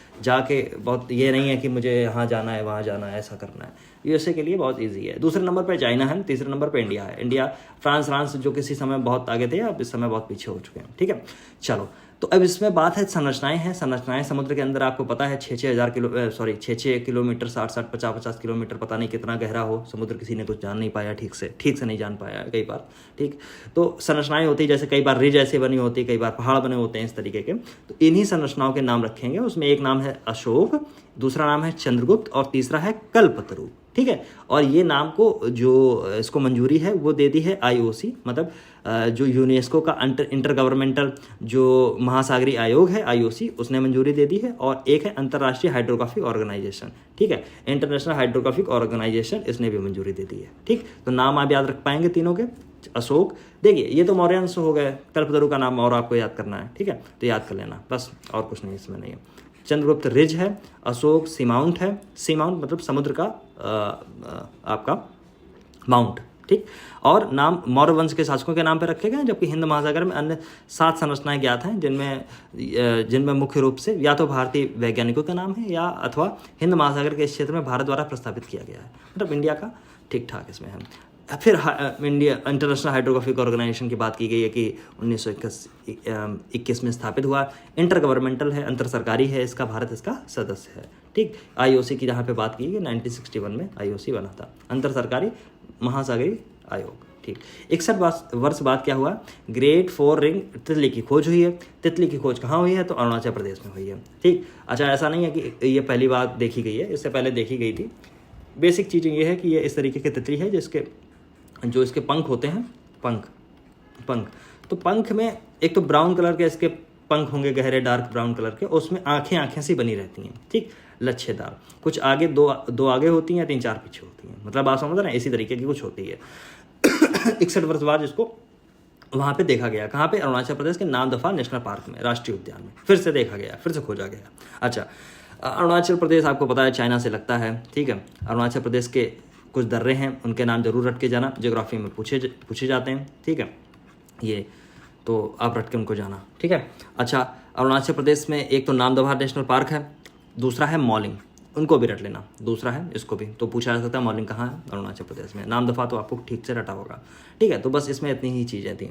ये नहीं है कि मुझे यहाँ जाना है वहाँ जाना है, ऐसा करना है। यूएसए के लिए बहुत इजी है। दूसरे नंबर पे चाइना है, तीसरे नंबर पे इंडिया है। इंडिया, फ्रांस जो किसी समय बहुत आगे थे, अब इस समय बहुत पीछे हो चुके हैं, ठीक है। चलो, तो अब इसमें बात है संरचनाएं समुद्र के अंदर आपको पता है 6 किलोमीटर 60 50 किलोमीटर, पता नहीं कितना गहरा हो समुद्र, किसी ने कुछ जान नहीं पाया ठीक से नहीं जान पाया कई बार, ठीक। तो संरचनाएं होती है, जैसे कई बार रिज ऐसे बनी होती है, कई बार पहाड़ बने होते हैं इस तरीके के। तो इन्हीं संरचनाओं के नाम रखेंगे। उसमें एक नाम है अशोक, दूसरा नाम है चंद्रगुप्त और तीसरा है कल्पतरु, ठीक है। और ये नाम को जो इसको मंजूरी है वो दे दी है आईओसी, मतलब जो यूनेस्को का इंटर गवर्नमेंटल जो महासागरीय आयोग है आईओसी, उसने मंजूरी दे दी है। और एक है अंतर्राष्ट्रीय हाइड्रोग्राफिक ऑर्गेनाइजेशन, ठीक है, इंटरनेशनल हाइड्रोग्राफिक ऑर्गेनाइजेशन, इसने भी मंजूरी दे दी है, ठीक। तो नाम आप याद रख पाएंगे तीनों के। अशोक, देखिए ये तो मौर्यंस हो गए, कल्पतरु का नाम और आपको याद करना है, ठीक है, तो याद कर लेना बस, और कुछ नहीं इसमें नहीं है। चंद्रगुप्त रिज है, अशोक सी माउंट है, सी माउंट मतलब समुद्र का आपका माउंट, ठीक। और नाम मौर्य वंश के शासकों के नाम पे रखे गए, जबकि हिंद महासागर में अन्य 7 संरचनाएं ज्ञात हैं, जिनमें मुख्य रूप से या तो भारतीय वैज्ञानिकों का नाम है या अथवा हिंद महासागर के इस क्षेत्र में भारत द्वारा प्रस्तावित किया गया है, मतलब इंडिया का ठीक ठाक इसमें है। फिर इंडिया इंटरनेशनल हाइड्रोग्राफिक ऑर्गेनाइजेशन की बात की गई है कि 1921 में स्थापित हुआ। इंटर गवर्नमेंटल है, अंतर सरकारी है, इसका भारत इसका सदस्य है, ठीक। आईओसी की जहाँ पे बात की गई 1961 में आईओसी बना था, अंतर सरकारी महासागरीय आयोग, ठीक। 61 वर्ष बाद क्या हुआ, ग्रेट 4 रिंग तितली की खोज हुई है। तितली की खोज कहाँ हुई है, तो अरुणाचल प्रदेश में हुई है, ठीक। अच्छा, ऐसा नहीं है कि ये पहली बार देखी गई है, इससे पहले देखी गई थी। बेसिक चीज़ें ये है कि ये इस तरीके की तितली है जो इसके पंख होते हैं, पंख तो पंख में एक तो ब्राउन कलर के इसके पंख होंगे, गहरे डार्क ब्राउन कलर के, उसमें आंखें सी बनी रहती हैं, ठीक, लच्छेदार। कुछ आगे दो आगे होती हैं, 3-4 पीछे होती हैं, मतलब आप समझ रहे हैं, इसी तरीके की कुछ होती है। 61 वर्ष बाद इसको वहाँ पे देखा गया, कहाँ पे, अरुणाचल प्रदेश के नामदफा नेशनल पार्क में, राष्ट्रीय उद्यान में, फिर से देखा गया, फिर से खोजा गया। अच्छा, अरुणाचल प्रदेश आपको पता है चाइना से लगता है, ठीक है। अरुणाचल प्रदेश के कुछ दर्रे हैं, उनके नाम जरूर रट के जाना, ज्योग्राफी में पूछे जाते हैं, ठीक है, ये तो आप रट के उनको जाना, ठीक है। अच्छा, अरुणाचल प्रदेश में एक तो नामदफा नेशनल पार्क है, दूसरा है मॉलिंग, उनको भी रट लेना, दूसरा है इसको भी तो पूछा जा सकता है मॉलिंग कहाँ है, अरुणाचल प्रदेश में। नामदफा तो आपको ठीक से रटा होगा, ठीक है। तो बस इसमें इतनी ही चीज़ें थी।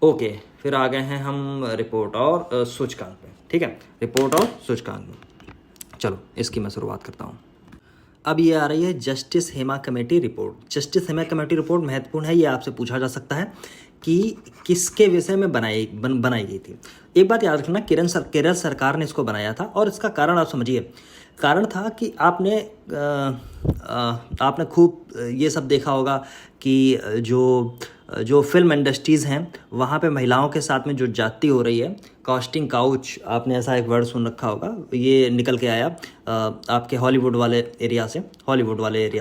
ओके, फिर आ गए हैं हम रिपोर्ट और सूचकांक में, ठीक है, रिपोर्ट और सूचकांक में। चलो इसकी मैं शुरुआत करता हूँ। अब ये आ रही है justice Hema committee report. Justice Hema committee report महत्वपूर्ण है, ये आपसे पूछा जा सकता है कि किसके विषय में बनाई गई थी। एक बात याद रखना, केरल सरकार ने इसको बनाया था और इसका कारण आप समझिए। कारण था कि आपने खूब ये सब देखा होगा कि जो फिल्म इंडस्ट्रीज़ हैं वहाँ पे महिलाओं के साथ में जो जाति हो रही है, कास्टिंग काउच, आपने ऐसा एक वर्ड सुन रखा होगा, ये निकल के आया आपके हॉलीवुड वाले एरिया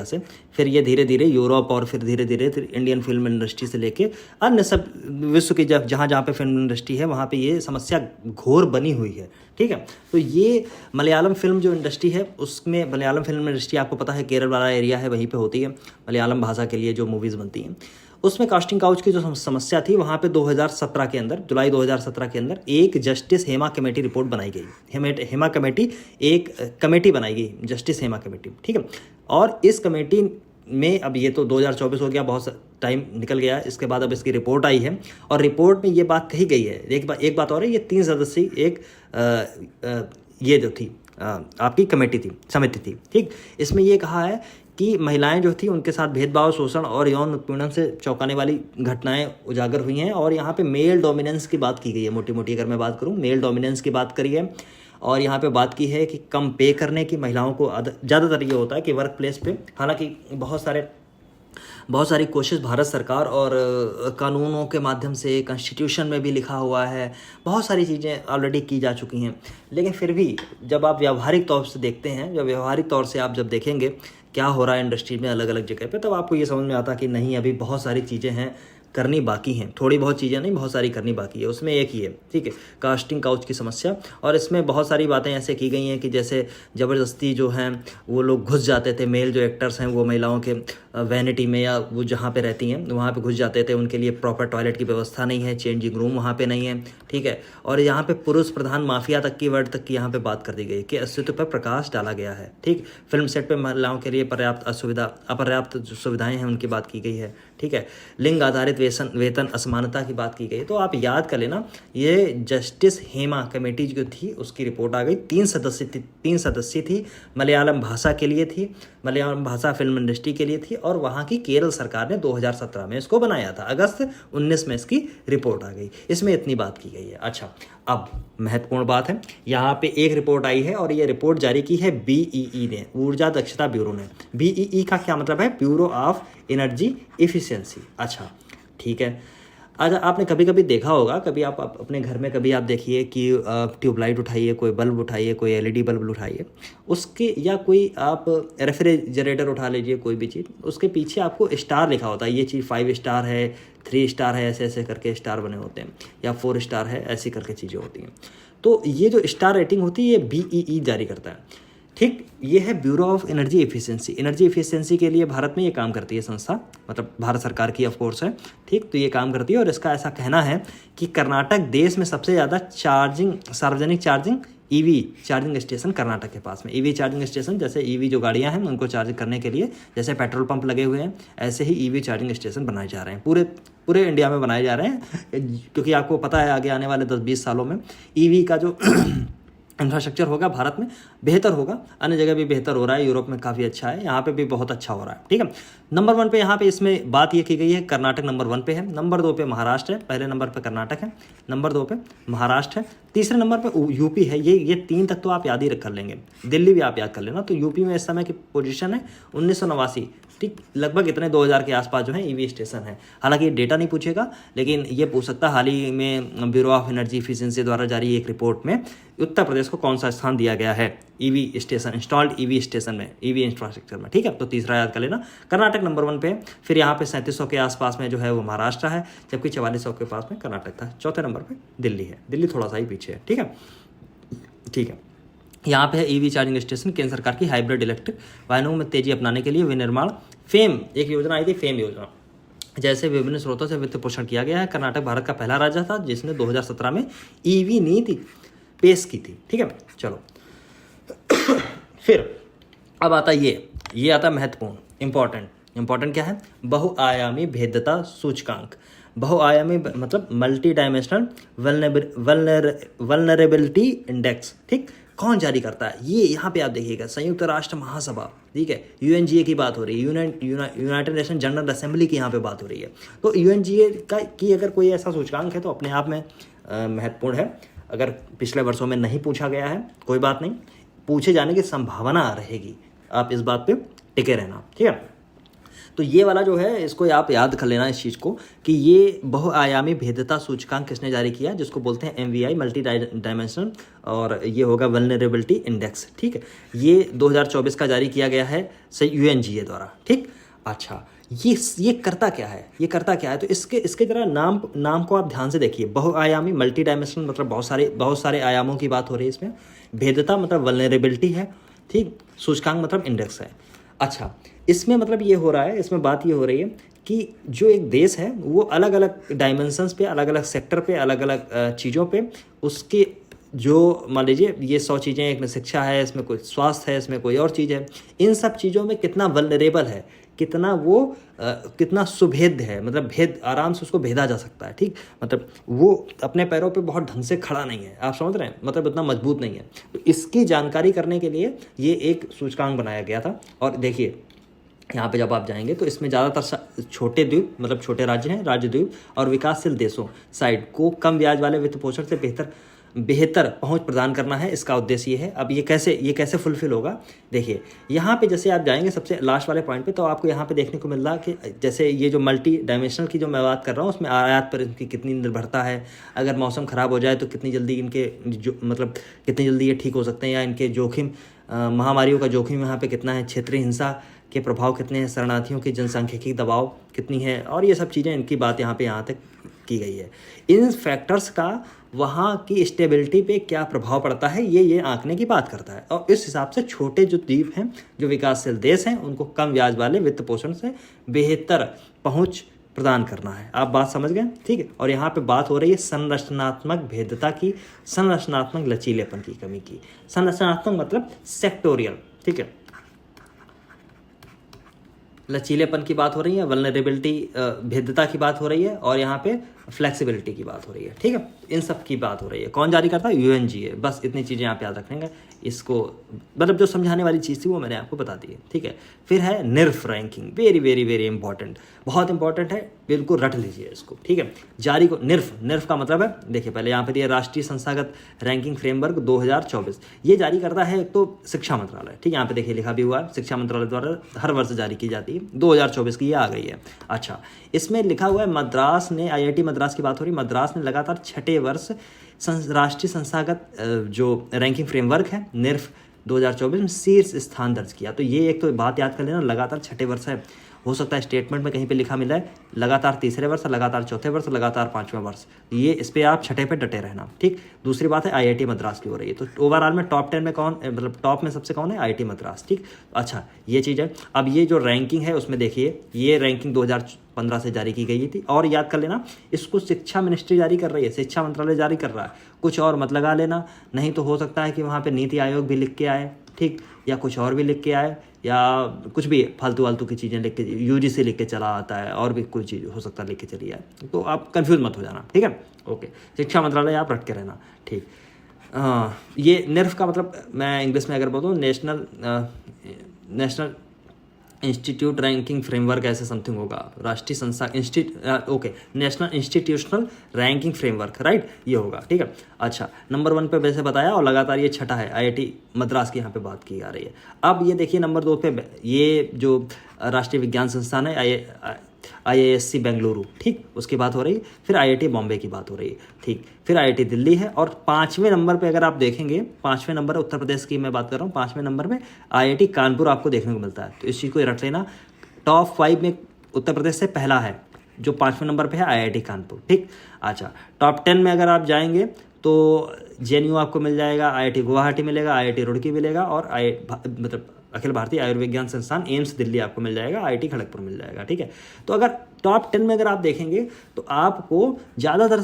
से। फिर ये धीरे धीरे यूरोप और फिर धीरे धीरे इंडियन फिल्म इंडस्ट्री से लेके अन्य सब विश्व की जहाँ पे फिल्म इंडस्ट्री है वहाँ पे ये समस्या घोर बनी हुई है, ठीक है। तो ये मलयालम फिल्म जो इंडस्ट्री है, उसमें मलयालम फिल्म इंडस्ट्री आपको पता है केरल वाला एरिया है, वहीं पे होती है मलयालम भाषा के लिए जो मूवीज़ बनती हैं। उसमें कास्टिंग काउच की जो समस्या थी, वहाँ पे 2017 के अंदर, जुलाई 2017 के अंदर एक जस्टिस हेमा कमेटी रिपोर्ट बनाई गई। हेमा कमेटी, एक कमेटी बनाई गई, जस्टिस हेमा कमेटी, ठीक है। और इस कमेटी में, अब ये तो 2024 हो गया, बहुत टाइम निकल गया, इसके बाद अब इसकी रिपोर्ट आई है और रिपोर्ट में ये बात कही गई है। एक बात और है, ये 3 सदस्यीय एक ये जो थी आपकी कमेटी थी, समिति थी, ठीक। इसमें ये कहा है कि महिलाएं जो थी उनके साथ भेदभाव, शोषण और यौन उत्पीड़न से चौंकाने वाली घटनाएं उजागर हुई हैं। और यहाँ पे मेल डोमिनेंस की बात की गई है, मोटी मोटी अगर मैं बात करूँ, मेल डोमिनेंस की बात करी है। और यहाँ पे बात की है कि कम पे करने की, महिलाओं को ज़्यादातर ये होता है कि वर्क प्लेस पे, हालांकि बहुत सारे बहुत सारी कोशिश भारत सरकार और कानूनों के माध्यम से कॉन्स्टिट्यूशन में भी लिखा हुआ है, बहुत सारी चीज़ें ऑलरेडी की जा चुकी हैं, लेकिन फिर भी जब आप व्यावहारिक तौर से देखते हैं, जब व्यावहारिक तौर से आप जब देखेंगे क्या हो रहा है इंडस्ट्री में अलग अलग जगह पे, तब आपको ये समझ में आता कि नहीं, अभी बहुत सारी चीज़ें हैं करनी बाकी हैं, थोड़ी बहुत चीज़ें नहीं, बहुत सारी करनी बाकी है। उसमें एक ही है, ठीक है, कास्टिंग काउच की समस्या, और इसमें बहुत सारी बातें ऐसे की गई हैं कि जैसे ज़बरदस्ती जो हैं वो लोग घुस जाते थे, मेल जो एक्टर्स हैं वो महिलाओं के वैनिटी में या वो जहाँ पे रहती हैं वहाँ पे घुस जाते थे, उनके लिए प्रॉपर टॉयलेट की व्यवस्था नहीं है, चेंजिंग रूम वहाँ पे नहीं है, ठीक है। और यहाँ पे पुरुष प्रधान माफिया तक की वर्ड तक की यहाँ पे बात कर दी गई कि अस्तित्व पर प्रकाश डाला गया है, ठीक। फिल्म सेट पे महिलाओं के लिए अपर्याप्त जो सुविधाएं हैं उनकी बात की गई है, ठीक है। लिंग आधारित वेतन असमानता की बात की गई। तो आप याद कर लेना, ये जस्टिस हेमा कमेटी जो थी उसकी रिपोर्ट आ गई, 3 सदस्य थी, मलयालम भाषा के लिए थी, मलयालम भाषा फिल्म इंडस्ट्री के लिए थी, और वहाँ की केरल सरकार ने 2017 में इसको बनाया था, अगस्त 19 में इसकी रिपोर्ट आ गई। इसमें इतनी बात की गई है। अच्छा, अब महत्वपूर्ण बात है, यहाँ पे एक रिपोर्ट आई है और ये रिपोर्ट जारी की है BEE ने, ऊर्जा दक्षता ब्यूरो ने। BEE का क्या मतलब है? Bureau of energy efficiency. अच्छा, ठीक है। अच्छा, आपने कभी कभी देखा होगा, कभी आप अपने घर में कभी आप देखिए कि ट्यूबलाइट उठाइए, कोई बल्ब उठाइए, कोई LED बल्ब उठाइए, उसके या कोई आप रेफ्रिजरेटर उठा लीजिए, कोई भी चीज़, उसके पीछे आपको स्टार लिखा होता है। ये चीज़ 5 स्टार है, 3 स्टार है, ऐसे ऐसे करके स्टार बने होते हैं, या 4 स्टार है, ऐसी करके चीज़ें होती हैं। तो ये जो स्टार रेटिंग होती है ये BEE जारी करता है, ठीक। ये है bureau of energy efficiency. Energy efficiency के लिए भारत में ये काम करती है संस्था, मतलब भारत सरकार की ऑफ कोर्स है, ठीक। तो ये काम करती है और इसका ऐसा कहना है कि कर्नाटक देश में सबसे ज़्यादा सार्वजनिक charging EV charging station Karnataka के पास में। EV चार्जिंग स्टेशन, जैसे EV जो गाड़ियां हैं उनको चार्ज करने के लिए जैसे पेट्रोल पंप लगे हुए हैं, ऐसे ही EV चार्जिंग स्टेशन बनाए जा रहे हैं, पूरे इंडिया में बनाए जा रहे हैं, क्योंकि आपको पता है आगे आने वाले 10-20 सालों में EV का जो इंफ्रास्ट्रक्चर होगा भारत में बेहतर होगा। अन्य जगह भी बेहतर हो रहा है, यूरोप में काफ़ी अच्छा है, यहाँ पे भी बहुत अच्छा हो रहा है, ठीक है। नंबर 1 पे यहाँ पे इसमें बात ये की गई है, कर्नाटक नंबर 1 पे है, नंबर 2 पे महाराष्ट्र है, पहले नंबर पे कर्नाटक है, नंबर 2 पे महाराष्ट्र है, तीसरे नंबर पे यूपी है। ये 3 तक तो आप याद ही रख कर लेंगे, दिल्ली भी आप याद कर लेना। तो यूपी में इस समय की पोजीशन है 1989, ठीक, लगभग इतने 2000 के आसपास जो है EV स्टेशन है। हालांकि ये डेटा नहीं पूछेगा, लेकिन ये पूछ सकता है हाल ही में ब्यूरो ऑफ एनर्जी एफिशिएंसी द्वारा जारी एक रिपोर्ट में उत्तर प्रदेश को कौन सा स्थान दिया गया है EV station, installed EV station में, EV इंफ्रास्ट्रक्चर में, ठीक है। तो तीसरा याद कर लेना, कर्नाटक नंबर 1 पे है, फिर यहाँ पे 3700 के आसपास में जो है वो महाराष्ट्र है, जबकि 4400 के पास में कर्नाटक था। चौथे नंबर पे दिल्ली है, दिल्ली थोड़ा सा ही पीछे है, ठीक है, ठीक है। यहाँ पे है EV चार्जिंग स्टेशन, केंद्र सरकार की हाइब्रिड इलेक्ट्रिक वाहनों में तेजी अपनाने के लिए विनिर्माण फेम, एक योजना आई थी, फेम योजना, जैसे विभिन्न स्रोतों से वित्त पोषण किया गया है। कर्नाटक भारत का पहला राज्य था जिसने 2017 में EV नीति पेश की थी, ठीक है। चलो फिर अब आता ये आता महत्वपूर्ण, इंपॉर्टेंट क्या है? बहुआयामी भेद्यता सूचकांक। बहुआयामी मतलब मल्टी डायमेंशनल वल्नरेबिलिटी इंडेक्स, ठीक। कौन जारी करता है ये? यहाँ पे आप देखिएगा, संयुक्त राष्ट्र महासभा, ठीक है, UNGA की बात हो रही है, यूनाइटेड नेशन जनरल असेंबली की यहाँ पे बात हो रही है। तो UNGA की अगर कोई ऐसा सूचकांक है तो अपने आप में महत्वपूर्ण है। अगर पिछले वर्षों में नहीं पूछा गया है कोई बात नहीं, पूछे जाने की संभावना रहेगी, आप इस बात पे टिके रहना, ठीक है। तो ये वाला जो है इसको आप याद कर लेना इस चीज़ को कि ये बहुआयामी भेद्यता सूचकांक किसने जारी किया, जिसको बोलते हैं MVI मल्टी डायमेंशनल, और ये होगा वल्नरेबिलिटी इंडेक्स, ठीक है। ये 2024 का जारी किया गया है UNGA द्वारा, ठीक। अच्छा, ये करता क्या है? तो इसके जरा नाम को आप ध्यान से देखिए। बहुआयामी मल्टी डायमेंशनल मतलब बहुत सारे आयामों की बात हो रही है इसमें। भेद्यता मतलब वल्नरेबिलिटी है, ठीक। सूचकांक मतलब इंडेक्स है। अच्छा, इसमें मतलब ये हो रहा है, इसमें बात ये हो रही है कि जो एक देश है वो अलग अलग डायमेंशंस पे, अलग अलग सेक्टर पे, अलग अलग चीज़ों पे उसके जो मान लीजिए ये 100 चीज़ें, एक में शिक्षा है, इसमें कोई स्वास्थ्य है, इसमें कोई और चीज़ है, इन सब चीज़ों में कितना वल्नरेबल है, कितना सुभेद्य है, मतलब भेद आराम से उसको भेदा जा सकता है, ठीक। मतलब वो अपने पैरों पे बहुत ढंग से खड़ा नहीं है, आप समझ रहे हैं, मतलब इतना मजबूत नहीं है। तो इसकी जानकारी करने के लिए ये एक सूचकांक बनाया गया था। और देखिए यहाँ पे जब आप जाएंगे तो इसमें ज़्यादातर छोटे द्वीप मतलब छोटे राज्य हैं, राज्य द्वीप और विकासशील देशों साइड को कम ब्याज वाले वित्त पोषण से बेहतर बेहतर पहुंच प्रदान करना है, इसका उद्देश्य ये है। अब ये कैसे फुलफिल होगा, देखिए यहाँ पे जैसे आप जाएंगे सबसे लास्ट वाले पॉइंट पे, तो आपको यहाँ पे देखने को मिल रहा है कि जैसे ये जो मल्टी डायमेंशनल की जो मैं बात कर रहा हूँ, उसमें आयात पर इनकी कितनी निर्भरता है, अगर मौसम ख़राब हो जाए तो कितनी जल्दी इनके जो मतलब कितनी जल्दी ये ठीक हो सकते हैं, या इनके जोखिम महामारियों का जोखिम यहाँ पे कितना है, क्षेत्रीय हिंसा के प्रभाव कितने हैं, शरणार्थियों की जनसांख्यिकी दबाव कितनी है, और ये सब चीज़ें इनकी बात यहाँ पे यहाँ तक की गई है। इन फैक्टर्स का वहाँ की स्टेबिलिटी पे क्या प्रभाव पड़ता है, ये आंकने की बात करता है। और इस हिसाब से छोटे जो द्वीप हैं, जो विकासशील देश हैं, उनको कम ब्याज वाले वित्त पोषण से बेहतर पहुँच प्रदान करना है। आप बात समझ गए, ठीक है। और यहाँ पे बात हो रही है संरचनात्मक भेद्यता की, संरचनात्मक लचीलेपन की कमी की। संरचनात्मक मतलब सेक्टोरियल, ठीक है। लचीलेपन की बात हो रही है, वल्नरेबिलिटी भेद्यता की बात हो रही है, और यहाँ पे फ्लेक्सिबिलिटी की बात हो रही है, ठीक है। इन सब की बात हो रही है। कौन जारी करता है? UNGA। बस इतनी चीज़ें आप याद रखेंगे। इसको मतलब जो समझाने वाली चीज़ थी वो मैंने आपको बता दी है, ठीक है। फिर है NIRF ranking, very very very important, बहुत इंपॉर्टेंट है, बिल्कुल रट लीजिए इसको, ठीक है। जारी को NIRF का मतलब है, देखिए पहले यहाँ पे दिया राष्ट्रीय संस्थागत रैंकिंग फ्रेमवर्क 2024। ये जारी करता है एक तो शिक्षा मंत्रालय, ठीक है। यहाँ पे देखिए लिखा भी हुआ है, शिक्षा मंत्रालय द्वारा हर वर्ष जारी की जाती है। 2024 की ये आ गई है। अच्छा, इसमें लिखा हुआ है मद्रास ने, IIT मद्रास की बात हो रही है, मद्रास ने लगातार छठे वर्ष राष्ट्रीय संस्थागत जो रैंकिंग फ्रेमवर्क है NIRF 2024 में शीर्ष स्थान दर्ज किया। तो ये एक तो बात याद कर लेना, लगातार छठे वर्ष है। हो सकता है स्टेटमेंट में कहीं पे लिखा मिला है लगातार तीसरे वर्ष, लगातार चौथे वर्ष, लगातार पांचवें वर्ष, ये इस पे आप छठे पे डटे रहना, ठीक। दूसरी बात है IIT मद्रास की हो रही है, तो ओवरऑल में टॉप 10 में कौन, मतलब टॉप में सबसे कौन है? IIT मद्रास, ठीक। अच्छा, ये चीज़ है। अब ये जो रैंकिंग है उसमें देखिए, ये रैंकिंग 2015 से जारी की गई थी, और याद कर लेना इसको शिक्षा मिनिस्ट्री जारी कर रही है, शिक्षा मंत्रालय जारी कर रहा है। कुछ और मत लगा लेना, नहीं तो हो सकता है कि वहाँ पे नीति आयोग भी लिख के आए, ठीक, या कुछ और भी लिख के आए, या कुछ भी फालतू वालतू की चीज़ें लिख के UGC लिख के चला आता है, और भी कोई चीज़ हो सकता है लिख के चली आए, तो आप कंफ्यूज मत हो जाना, ठीक है। ओके, शिक्षा मंत्रालय आप रट के रहना, ठीक। ये NIRF का मतलब मैं इंग्लिश में अगर बोलूँ, नेशनल इंस्टीट्यूट रैंकिंग फ्रेमवर्क ऐसे समथिंग होगा, राष्ट्रीय संस्था national institutional ranking framework, right, ये होगा, ठीक है। अच्छा, नंबर 1 पे वैसे बताया, और लगातार ये छठा है, IIT मद्रास की यहाँ पे बात की जा रही है। अब ये देखिए नंबर 2 पे ये जो राष्ट्रीय विज्ञान संस्थान है IISc बेंगलुरु, ठीक, उसकी बात हो रही है। फिर IIT बॉम्बे की बात हो रही है, ठीक। फिर IIT दिल्ली है, और 5वें नंबर पे अगर आप देखेंगे, 5वें नंबर उत्तर प्रदेश की मैं बात कर रहा हूँ, 5वें नंबर पे IIT कानपुर आपको देखने को मिलता है। तो इस चीज़ को रट लेना, टॉप 5 में उत्तर प्रदेश से पहला है, जो 5वें नंबर पर है IIT कानपुर, ठीक। अच्छा, टॉप 10 में अगर आप जाएंगे तो JNU आपको मिल जाएगा, IIT गुवाहाटी मिलेगा, IIT रुड़की मिलेगा, और मतलब अखिल भारतीय आयुर्विज्ञान संस्थान एम्स दिल्ली आपको मिल जाएगा, IIT खड़गपुर मिल जाएगा, ठीक है। तो अगर टॉप 10 में अगर आप देखेंगे तो आपको ज़्यादातर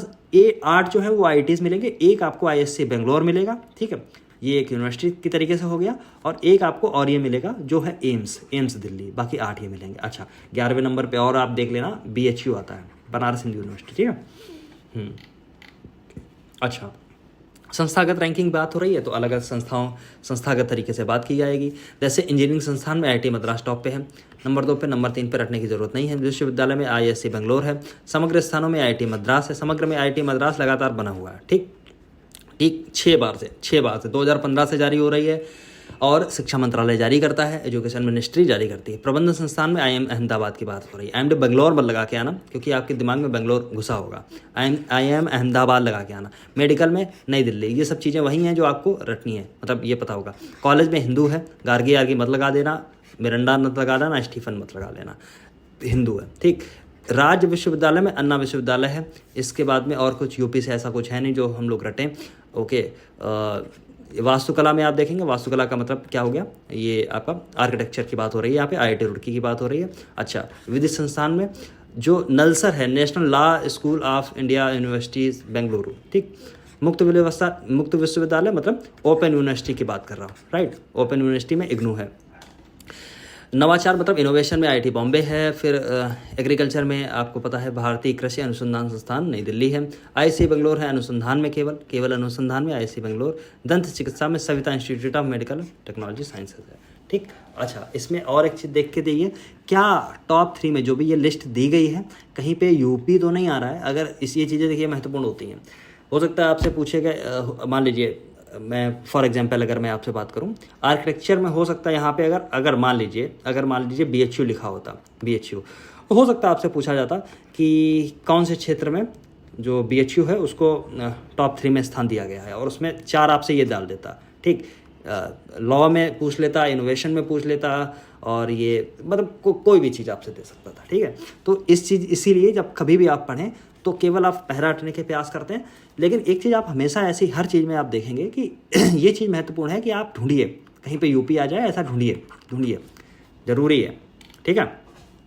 8 जो है वो IITs मिलेंगे, एक आपको ISC बेंगलोर मिलेगा, ठीक है, ये एक यूनिवर्सिटी की तरीके से हो गया, और एक आपको और ये मिलेगा जो है एम्स दिल्ली, बाकी 8 ये मिलेंगे। अच्छा, 11वें नंबर पर और आप देख लेना BHU आता है, बनारस हिंदू यूनिवर्सिटी, ठीक है। अच्छा, संस्थागत रैंकिंग बात हो रही है, तो अलग अलग संस्थागत तरीके से बात की जाएगी। जैसे इंजीनियरिंग संस्थान में IIT मद्रास टॉप पे है, नंबर 2 पे, नंबर 3 पे रटने की जरूरत नहीं है। विश्वविद्यालय में IISc बेंगलोर है, समग्र स्थानों में IIT मद्रास है, समग्र में IIT मद्रास लगातार बना हुआ है, ठीक। 6 बार से 2015 से जारी हो रही है, और शिक्षा मंत्रालय जारी करता है, एजुकेशन मिनिस्ट्री जारी करती है। प्रबंधन संस्थान में IIM अहमदाबाद की बात हो रही है, IIM बेंगलोर पर लगा के आना, क्योंकि आपके दिमाग में बेंगलोर घुसा होगा, IIM अहमदाबाद लगा के आना। मेडिकल में नई दिल्ली, ये सब चीज़ें वही हैं जो आपको रटनी है, मतलब ये पता होगा। कॉलेज में हिंदू है, गार्गी मत लगा देना, मिरंडा मत लगा देना, स्टीफन मत लगा देना, हिंदू है, ठीक। राज्य विश्वविद्यालय में अन्ना विश्वविद्यालय है। इसके बाद में और कुछ यूपी से ऐसा कुछ है नहीं जो हम लोग रटें, ओके। वास्तुकला में आप देखेंगे, वास्तुकला का मतलब क्या हो गया, ये आपका आर्किटेक्चर की बात हो रही है, यहाँ पे IIT रुड़की की बात हो रही है। अच्छा, विधि संस्थान में जो नलसर है, national law school of India universities Bengaluru, ठीक। मुक्त विश्वविद्यालय मतलब ओपन यूनिवर्सिटी की बात कर रहा हूँ, राइट, ओपन यूनिवर्सिटी में IGNOU है। नवाचार मतलब इनोवेशन में IIT बॉम्बे है। फिर एग्रीकल्चर में आपको पता है भारतीय कृषि अनुसंधान संस्थान नई दिल्ली है। IISc बेंगलोर है अनुसंधान में, केवल अनुसंधान में IISc बेंगलोर। दंत चिकित्सा में Savita institute of medical technology sciences है, ठीक। अच्छा, इसमें और एक चीज़ देख के देखिए, क्या टॉप 3 में जो भी ये लिस्ट दी गई है, कहीं पे यूपी तो नहीं आ रहा है। अगर ये चीज़ें देखिए महत्वपूर्ण होती हैं। हो सकता है आपसे पूछेगा, मान लीजिए मैं फॉर एग्जांपल अगर मैं आपसे बात करूं, आर्किटेक्चर में हो सकता है यहाँ पे अगर मान लीजिए BHU लिखा होता, BHU, तो हो सकता है आपसे पूछा जाता कि कौन से क्षेत्र में जो BHU है उसको टॉप 3 में स्थान दिया गया है, और उसमें 4 आपसे ये डाल देता, ठीक। लॉ में पूछ लेता, इनोवेशन में पूछ लेता, और ये मतलब कोई भी चीज़ आपसे दे सकता था, ठीक है। तो इसीलिए जब कभी भी आप पढ़ें तो केवल आप पहरा हटने के प्रयास करते हैं, लेकिन एक चीज़ आप हमेशा ऐसी हर चीज़ में आप देखेंगे कि ये चीज़ महत्वपूर्ण है कि आप ढूंढिए, कहीं पे यूपी आ जाए ऐसा ढूंढिए, ज़रूरी है, ठीक है,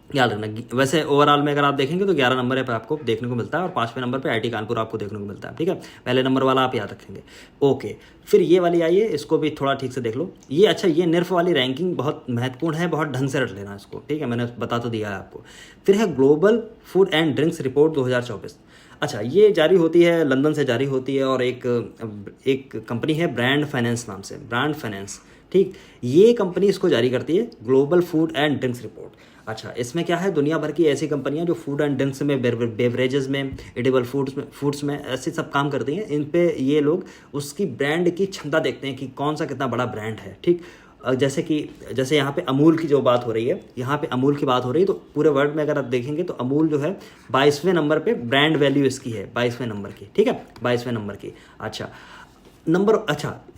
याद रखना। वैसे ओवरऑल में अगर आप देखेंगे तो 11 नंबर पे आपको देखने को मिलता है, और 5वें नंबर पे IIT कानपुर आपको देखने को मिलता है, ठीक है। पहले नंबर वाला आप याद रखेंगे, ओके। फिर ये वाली आइए, इसको भी थोड़ा ठीक से देख लो। ये अच्छा, ये NIRF वाली रैंकिंग बहुत महत्वपूर्ण है, बहुत ढंग से रट लेना इसको, ठीक है, मैंने बता तो दिया है आपको। फिर है global food and drinks report 2024। अच्छा, ये जारी होती है, लंदन से जारी होती है, और एक कंपनी है ब्रांड फाइनेंस नाम से, ब्रांड फाइनेंस, ठीक। ये कंपनी इसको जारी करती है, global food and drinks report. अच्छा, इसमें क्या है, दुनिया भर की ऐसी कंपनियां जो फूड एंड ड्रिंक्स में, बेवरेजेस में, एडिबल फूड्स में ऐसे सब काम करती हैं। इन पे ये लोग उसकी ब्रांड की क्षमता देखते हैं कि कौन सा कितना बड़ा ब्रांड है, ठीक। जैसे यहाँ पे अमूल की जो बात हो रही है, यहाँ पे अमूल की बात हो रही है, तो पूरे वर्ल्ड में अगर आप देखेंगे तो अमूल जो है 22वें नंबर पे ब्रांड वैल्यू इसकी है, 22वें नंबर की, ठीक है, 22वें नंबर की। अच्छा,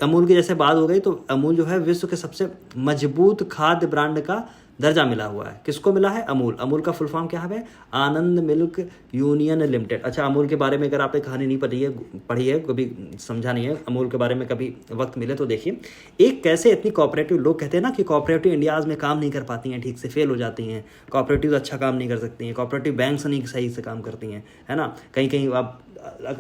अमूल की जैसे बात हो गई, तो अमूल जो है विश्व के सबसे मजबूत खाद्य ब्रांड का दर्जा मिला हुआ है। किसको मिला है? अमूल का फुल फॉर्म क्या है? आनंद मिल्क यूनियन लिमिटेड। अच्छा, अमूल के बारे में अगर आपने कहानी नहीं पढ़ी है, कभी समझा नहीं है अमूल के बारे में, कभी वक्त मिले तो देखिए। एक कैसे इतनी कोऑपरेटिव, लोग कहते हैं ना कि कोऑपरेटिव इंडियाज़ में काम नहीं कर पाती हैं, ठीक से फेल हो जाती हैं, कोऑपरेटिव अच्छा काम नहीं कर सकती हैं, कोऑपरेटिव बैंक्स नहीं सही से काम करती हैं, है ना। कहीं आप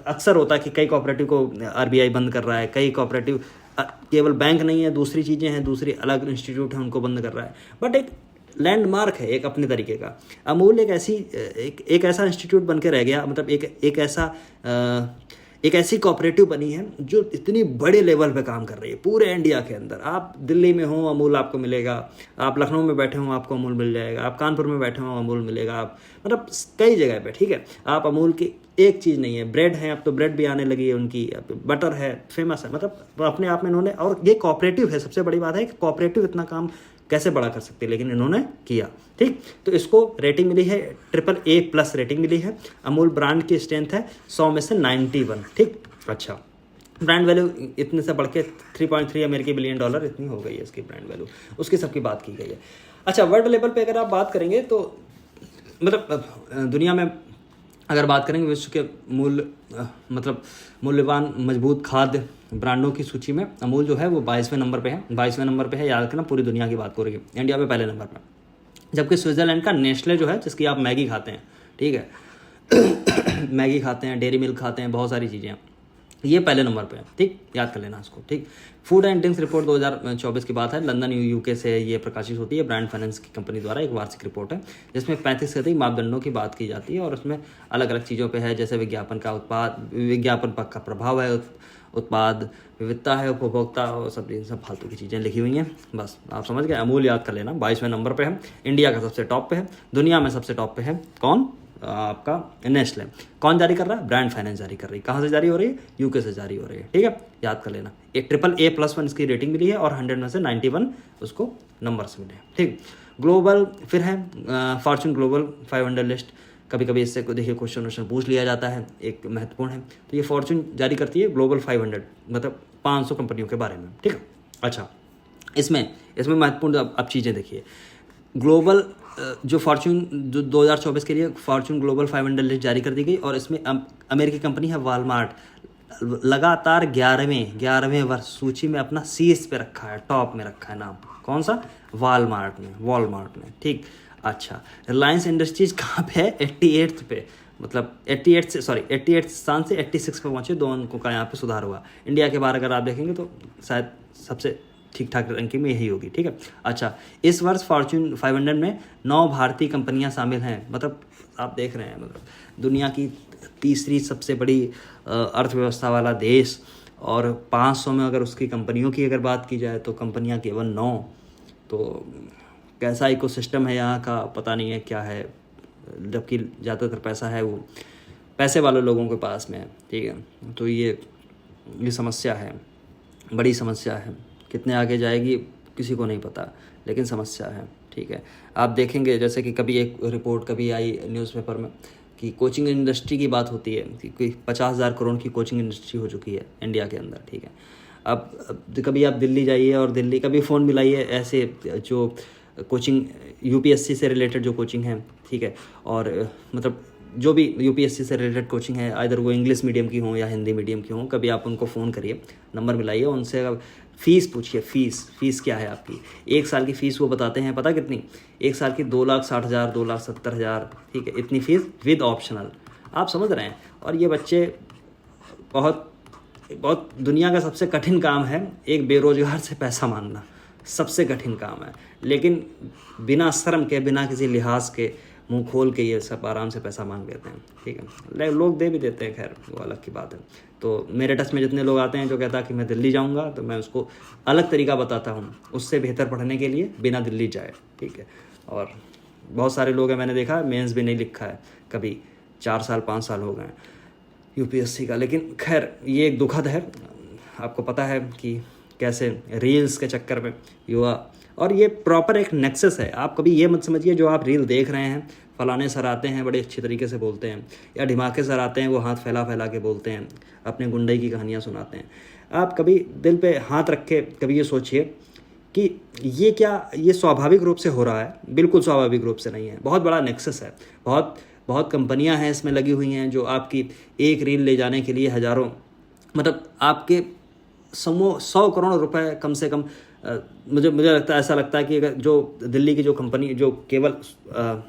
अक्सर होता है कि कई कोऑपरेटिव को RBI बंद कर रहा है, कई कोऑपरेटिव केवल बैंक नहीं है, दूसरी चीज़ें हैं, दूसरी अलग इंस्टीट्यूट है, उनको बंद कर रहा है। बट एक लैंडमार्क है एक अपने तरीके का। अमूल एक ऐसा इंस्टीट्यूट बन के रह गया, मतलब एक ऐसी कोऑपरेटिव बनी है जो इतनी बड़े लेवल पे काम कर रही है पूरे इंडिया के अंदर। आप दिल्ली में हो, अमूल आपको मिलेगा, आप लखनऊ में बैठे हो, आपको अमूल मिल जाएगा, आप कानपुर में बैठे हो, अमूल मिलेगा, आप मतलब कई जगह पे, ठीक है। आप अमूल की एक चीज़ नहीं है, ब्रेड है, अब तो ब्रेड भी आने लगी है उनकी, बटर है, फेमस है, मतलब अपने आप में इन्होंने, और ये कोऑपरेटिव है, सबसे बड़ी बात है कि कोऑपरेटिव इतना काम कैसे बड़ा कर सकते हैं, लेकिन इन्होंने किया, ठीक। तो इसको रेटिंग मिली है AAA+ रेटिंग मिली है। अमूल ब्रांड की स्ट्रेंथ है 100 में से 91, ठीक। अच्छा, ब्रांड वैल्यू इतने से बढ़ के 3.3 अमेरिकी बिलियन डॉलर इतनी हो गई है इसकी ब्रांड वैल्यू, उसकी सबकी बात की गई है। अच्छा, वर्ल्ड लेवल पे अगर आप बात करेंगे तो मतलब दुनिया में अगर बात करेंगे विश्व के मूल्यवान मजबूत खाद्य ब्रांडों की सूची में अमूल जो है वो 22वें नंबर पे है। याद रखना, पूरी दुनिया की बात हो रही है, इंडिया पे पहले नंबर पर। जबकि स्विट्जरलैंड का नेस्ले जो है, जिसकी आप मैगी खाते हैं, ठीक है मैगी खाते हैं, डेयरी मिल्क खाते हैं, बहुत सारी चीज़ें, ये पहले नंबर पे है, ठीक, याद कर लेना इसको, ठीक। फूड एंड ड्रिंक्स रिपोर्ट 2024 की बात है, लंदन UK से ये प्रकाशित होती है, ब्रांड फाइनेंस की कंपनी द्वारा एक वार्षिक रिपोर्ट है, जिसमें 35 से अधिक मापदंडों की बात की जाती है, और उसमें अलग अलग चीज़ों पे है, जैसे विज्ञापन का प्रभाव है, उत्पाद विविधता है, उपभोक्ता, और सब फालतू की चीज़ें लिखी हुई हैं, बस आप समझ गए। अमूल याद कर लेना, 22वें नंबर पे है, इंडिया का सबसे टॉप पे है, दुनिया में सबसे टॉप पे है कौन? आपका नेस्ले। कौन जारी कर रहा है? ब्रांड फाइनेंस जारी कर रही है। कहाँ से जारी हो रही है? UK से जारी हो रही है, ठीक है, याद कर लेना। एक AAA+1 इसकी रेटिंग मिली है, और 100 में से 91 उसको नंबर्स मिले, ठीक। ग्लोबल फिर है फॉर्च्यून ग्लोबल 500 लिस्ट, कभी इससे देखिए क्वेश्चन पूछ लिया जाता है, एक महत्वपूर्ण है। तो ये फॉर्च्यून जारी करती है ग्लोबल 500, मतलब 500 कंपनियों के बारे में, ठीक है। अच्छा, इसमें महत्वपूर्ण अब चीज़ें देखिए, ग्लोबल जो फॉर्च्यून 2024 के लिए फॉर्च्यून ग्लोबल 500 लिस्ट जारी कर दी गई, और इसमें अमेरिकी कंपनी है वॉलमार्ट, लगातार 11वें वर्ष सूची में अपना शीर्ष पे रखा है, टॉप में रखा है नाम। कौन सा? वॉलमार्ट में, ठीक। अच्छा, रिलायंस इंडस्ट्रीज कहाँ पे है? 88 पे, मतलब 88 स्थान से 86 पे पहुंचे, 2 अंकों का यहाँ पे सुधार हुआ। इंडिया के बाहर अगर आप देखेंगे तो शायद सबसे ठीक ठाक रैंकिंग में यही होगी, ठीक है। अच्छा, इस वर्ष फॉर्च्यून 500 में 9 भारतीय कंपनियां शामिल हैं, मतलब आप देख रहे हैं, मतलब दुनिया की तीसरी सबसे बड़ी अर्थव्यवस्था वाला देश, और 500 में अगर उसकी कंपनियों की अगर बात की जाए तो कंपनियां केवल 9। तो कैसा इकोसिस्टम है यहाँ का पता नहीं है क्या है, जबकि ज़्यादातर पैसा है वो पैसे वाले लोगों के पास में है, ठीक है। तो ये समस्या है, बड़ी समस्या है। कितने आगे जाएगी किसी को नहीं पता, लेकिन समस्या है, ठीक है। आप देखेंगे जैसे कि कभी एक रिपोर्ट कभी आई न्यूज़पेपर में कि कोचिंग इंडस्ट्री की बात होती है कि कोई 50,000 करोड़ की कोचिंग इंडस्ट्री हो चुकी है इंडिया के अंदर, ठीक है। अब कभी आप दिल्ली जाइए और दिल्ली कभी फ़ोन मिलाइए, ऐसे जो कोचिंग यूपीएससी से रिलेटेड जो कोचिंग है, ठीक है, और मतलब जो भी यूपीएससी से रिलेटेड कोचिंग है, आइदर वो इंग्लिश मीडियम की हो या हिंदी मीडियम की हो, कभी आप उनको फ़ोन करिए, नंबर मिलाइए, उनसे फ़ीस पूछिए, फ़ीस क्या है आपकी। 1 साल की फ़ीस वो बताते हैं, पता कितनी? 1 साल की 2,60,000, 2,70,000, ठीक है, इतनी फ़ीस विद ऑप्शनल। आप समझ रहे हैं। और ये बच्चे बहुत बहुत दुनिया का सबसे कठिन काम है एक बेरोजगार से पैसा मांगना, सबसे कठिन काम है। लेकिन बिना शर्म के, बिना किसी लिहाज के, मुंह खोल के ये सब आराम से पैसा मांग लेते हैं, ठीक है। लोग दे भी देते हैं, खैर वो अलग की बात है। तो मेरे टच में जितने लोग आते हैं जो कहता है कि मैं दिल्ली जाऊंगा, तो मैं उसको अलग तरीका बताता हूँ उससे बेहतर पढ़ने के लिए बिना दिल्ली जाए, ठीक है। और बहुत सारे लोग हैं, मैंने देखा मेंस भी नहीं लिखा है कभी, 4 साल 5 साल हो गए हैं यूपीएससी का। लेकिन खैर ये एक दुखद है। आपको पता है कि कैसे रील्स के चक्कर में युवा, और ये प्रॉपर एक नेक्सस है। आप कभी ये मत समझिए जो आप रील देख रहे हैं, फलाने सर आते हैं बड़े अच्छे तरीके से बोलते हैं, या ढिमाके सर आते हैं वो हाथ फैला फैला के बोलते हैं, अपने गुंडई की कहानियाँ सुनाते हैं। आप कभी दिल पे हाथ रख के कभी ये सोचिए कि ये क्या, ये स्वाभाविक रूप से हो रहा है? बिल्कुल स्वाभाविक रूप से नहीं है। बहुत बड़ा नेक्सस है, बहुत कंपनियां हैं इसमें लगी हुई हैं जो आपकी एक रील ले जाने के लिए हज़ारों, मतलब आपके 100 करोड़ रुपए कम से कम। मुझे लगता है, ऐसा लगता है कि अगर जो दिल्ली की जो कंपनी जो केवल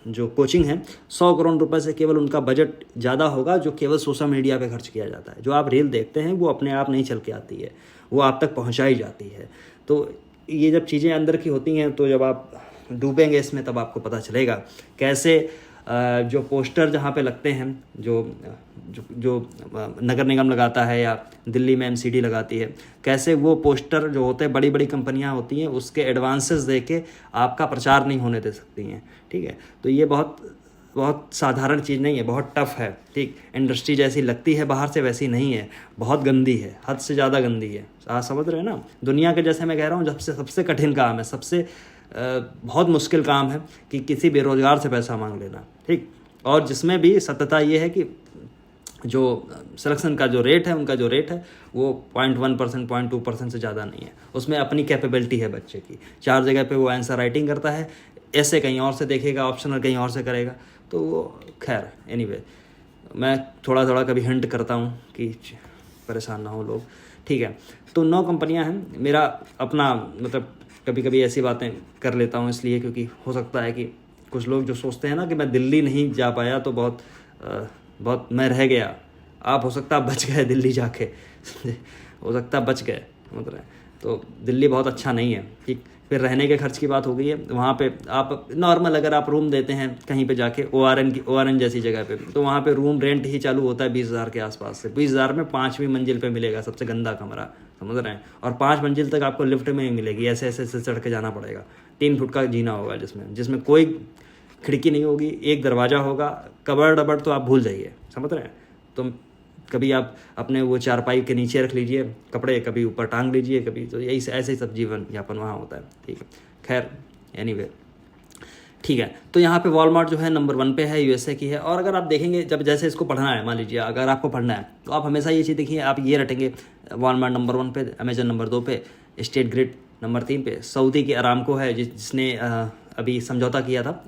जो कोचिंग है, 100 करोड़ रुपए से केवल उनका बजट ज़्यादा होगा जो केवल सोशल मीडिया पे खर्च किया जाता है। जो आप रील देखते हैं वो अपने आप नहीं चल के आती है, वो आप तक पहुंचाई जाती है। तो ये जब चीज़ें अंदर की होती हैं, तो जब आप डूबेंगे इसमें तब आपको पता चलेगा कैसे जो पोस्टर जहाँ पे लगते हैं, जो नगर निगम लगाता है या दिल्ली में एमसीडी लगाती है, कैसे वो पोस्टर जो होते हैं, बड़ी बड़ी कंपनियाँ होती हैं, उसके एडवांसेस दे के आपका प्रचार नहीं होने दे सकती हैं, ठीक है। तो ये बहुत साधारण चीज़ नहीं है, बहुत टफ है, ठीक। इंडस्ट्री जैसी लगती है बाहर से वैसी नहीं है, बहुत गंदी है, हद से ज़्यादा गंदी है। आप समझ रहे हैं ना। दुनिया के, जैसे मैं कह रहा हूँ, सबसे कठिन काम है, सबसे बहुत मुश्किल काम है कि किसी बेरोजगार से पैसा मांग लेना, ठीक। और जिसमें भी सत्यता ये है कि जो सिलेक्शन का जो रेट है, उनका जो रेट है वो 0.1%, 0.2% से ज़्यादा नहीं है। उसमें अपनी कैपेबिलिटी है बच्चे की। 4 जगह पे वो आंसर राइटिंग करता है, ऐसे कहीं और से देखेगा, ऑप्शनल कहीं और से करेगा। तो वो खैर एनीवे, मैं थोड़ा कभी हिंट करता हूँ कि परेशान ना हो लोग, ठीक है। तो 9 कंपनियाँ हैं। मेरा अपना मतलब कभी कभी ऐसी बातें कर लेता हूँ इसलिए क्योंकि हो सकता है कि कुछ लोग जो सोचते हैं ना कि मैं दिल्ली नहीं जा पाया तो बहुत मैं रह गया। आप हो सकता है बच गए दिल्ली जाके हो सकता है बच गए, मतलब। तो दिल्ली बहुत अच्छा नहीं है, ठीक। फिर रहने के खर्च की बात हो गई है। वहाँ पे आप नॉर्मल अगर आप रूम देते हैं कहीं पे जाके, ORN जैसी जगह पे, तो वहाँ पे रूम रेंट ही चालू होता है 20,000 के आसपास से। 20,000 में 5वीं मंजिल पे मिलेगा, सबसे गंदा कमरा, समझ रहे हैं। और 5 मंजिल तक आपको लिफ्ट में ही मिलेगी, ऐसे चढ़ के जाना पड़ेगा। 3 फुट का जीना होगा जिसमें कोई खिड़की नहीं होगी, एक दरवाज़ा होगा। कबर्ड तो आप भूल जाइए, समझ रहे हैं। तो कभी आप अपने वो चारपाई के नीचे रख लीजिए कपड़े, कभी ऊपर टांग लीजिए, कभी, तो यही ऐसे ही सब जीवन यापन वहाँ होता है, ठीक है। खैर एनीवे, ठीक है। तो यहाँ पे वॉलमार्ट जो है नंबर 1 पे है, यूएसए की है। और अगर आप देखेंगे, जब जैसे इसको पढ़ना है, मान लीजिए अगर आपको पढ़ना है तो आप हमेशा ये चीज़ देखिए, आप ये रटेंगे, वॉलमार्ट नंबर 1 पे, अमेजन नंबर 2 पे, स्टेट ग्रिड नंबर 3 पे, सऊदी की अरामको है जिसने अभी समझौता किया था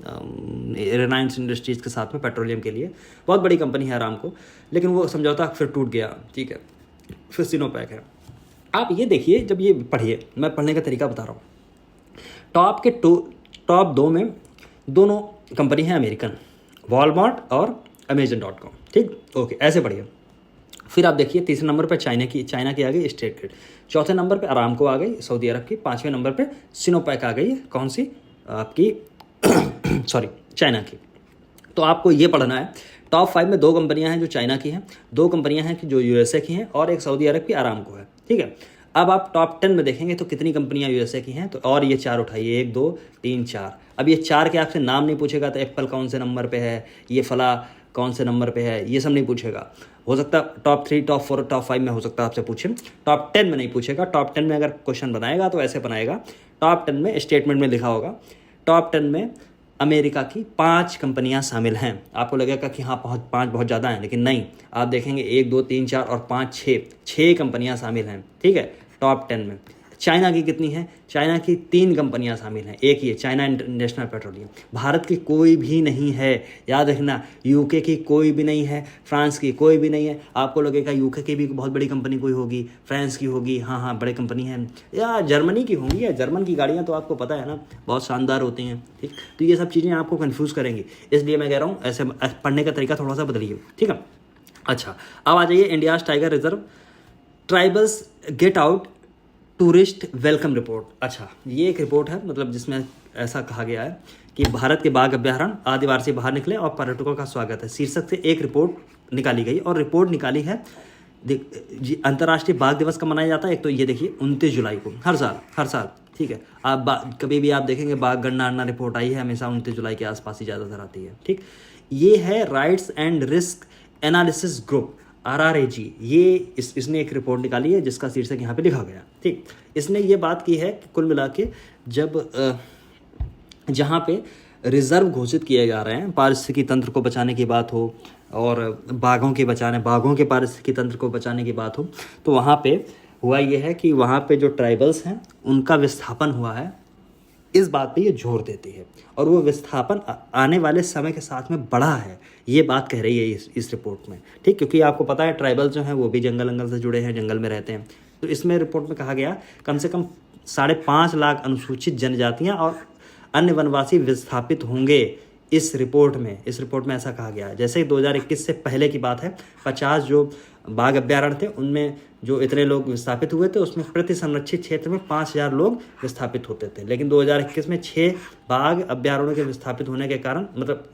रिलायंस इंडस्ट्रीज़ के साथ में पेट्रोलियम के लिए। बहुत बड़ी कंपनी है अरामको, लेकिन वो समझौता फिर टूट गया, ठीक है। फिर सिनोपैक है। आप ये देखिए, जब ये पढ़िए, मैं पढ़ने का तरीका बता रहा हूँ। टॉप 2 में दोनों कंपनी है अमेरिकन, वॉलमार्ट और अमेजन.com, ठीक, ओके, ऐसे पढ़िए। फिर आप देखिए तीसरे नंबर पर चाइना की आ गई स्टेट ग्रिड, चौथे नंबर पे अरामको आ गई सऊदी अरब की, 5वें नंबर पे सिनोपैक आ गई, कौन सी आपकी सॉरी चाइना की। तो आपको ये पढ़ना है, टॉप 5 में 2 कंपनियां हैं जो चाइना की हैं, 2 कंपनियां हैं कि जो यूएसए की हैं, और एक सऊदी अरब की अरामको है, ठीक है। अब आप टॉप 10 में देखेंगे तो कितनी कंपनियां यूएसए की हैं, तो और ये 4 उठाइए, 1 2 3 4। अब ये 4 के आपसे नाम नहीं पूछेगा तो एप्पल कौन से नंबर पे है, ये फला कौन से नंबर पे है, ये सब नहीं पूछेगा। हो सकता है टॉप 3, टॉप 4, टॉप 5 में हो सकता है आपसे पूछे, टॉप 10 में नहीं पूछेगा। टॉप 10 में अगर क्वेश्चन बनाएगा तो ऐसे बनाएगा, टॉप 10 में स्टेटमेंट में लिखा होगा टॉप 10 में अमेरिका की 5 कंपनियां शामिल हैं। आपको लगेगा कि हाँ 5 बहुत ज़्यादा हैं, लेकिन नहीं, आप देखेंगे 1, 2, 3, 4 और 5, 6 कंपनियां शामिल हैं, ठीक है, टॉप 10 में। चाइना की कितनी है? चाइना की 3 कंपनियां शामिल हैं, एक ही है चाइना इंटरनेशनल पेट्रोलियम। भारत की कोई भी नहीं है, याद रखना। यूके की कोई भी नहीं है, फ्रांस की कोई भी नहीं है। आपको लगेगा यूके की भी बहुत बड़ी कंपनी कोई होगी, फ्रांस की होगी, हाँ बड़ी कंपनी है, या जर्मनी की होंगी, या जर्मन की गाड़ियाँ तो आपको पता है ना बहुत शानदार होती हैं, ठीक। तो ये सब चीज़ें आपको कन्फ्यूज़ करेंगी, इसलिए मैं कह रहा हूँ ऐसे पढ़ने का तरीका थोड़ा सा बदलिए, ठीक है। अच्छा, अब आ जाइए India's tiger reserve tribals get out tourist welcome report. अच्छा, ये एक रिपोर्ट है, मतलब जिसमें ऐसा कहा गया है कि भारत के बाघ अभ्यारण्य आदिवासी बाहर निकले और पर्यटकों का स्वागत है, शीर्षक से एक रिपोर्ट निकाली गई। और रिपोर्ट निकाली है, अंतर्राष्ट्रीय बाघ दिवस कब मनाया जाता है? एक तो ये देखिए 29 जुलाई को, हर साल, ठीक है। आप कभी भी आप देखेंगे बाघ गणना रिपोर्ट आई है, हमेशा 29 जुलाई के आसपास ही ज़्यादातर आती है, ठीक। ये है rights and risk analysis group, RRAG, ये इसने एक रिपोर्ट निकाली है जिसका शीर्षक यहाँ पे लिखा गया, ठीक। इसने ये बात की है कि कुल मिला के जब जहाँ पे रिजर्व घोषित किए जा रहे हैं, पारिस्थितिकी तंत्र को बचाने की बात हो और बाघों के पारिस्थितिकी तंत्र को बचाने की बात हो, तो वहाँ पे हुआ ये है कि वहाँ पे जो ट्राइबल्स हैं उनका विस्थापन हुआ है, इस बात पे ये जोर देती है। और वो विस्थापन आने वाले समय के साथ में बढ़ा है, ये बात कह रही है इस रिपोर्ट में, ठीक। क्योंकि आपको पता है ट्राइबल जो हैं वो भी जंगल से जुड़े हैं, जंगल में रहते हैं। तो इसमें रिपोर्ट में कहा गया कम से कम 5.5 लाख अनुसूचित जनजातियाँ और अन्य वनवासी विस्थापित होंगे इस रिपोर्ट में ऐसा कहा गया है। जैसे 2021 से पहले की बात है, 50 जो बाघ अभ्यारण्य थे उनमें जो इतने लोग विस्थापित हुए थे, उसमें प्रति संरक्षित क्षेत्र में 5000 लोग विस्थापित होते थे। लेकिन 2021 में 6 बाघ अभ्यारण्यों के विस्थापित होने के कारण, मतलब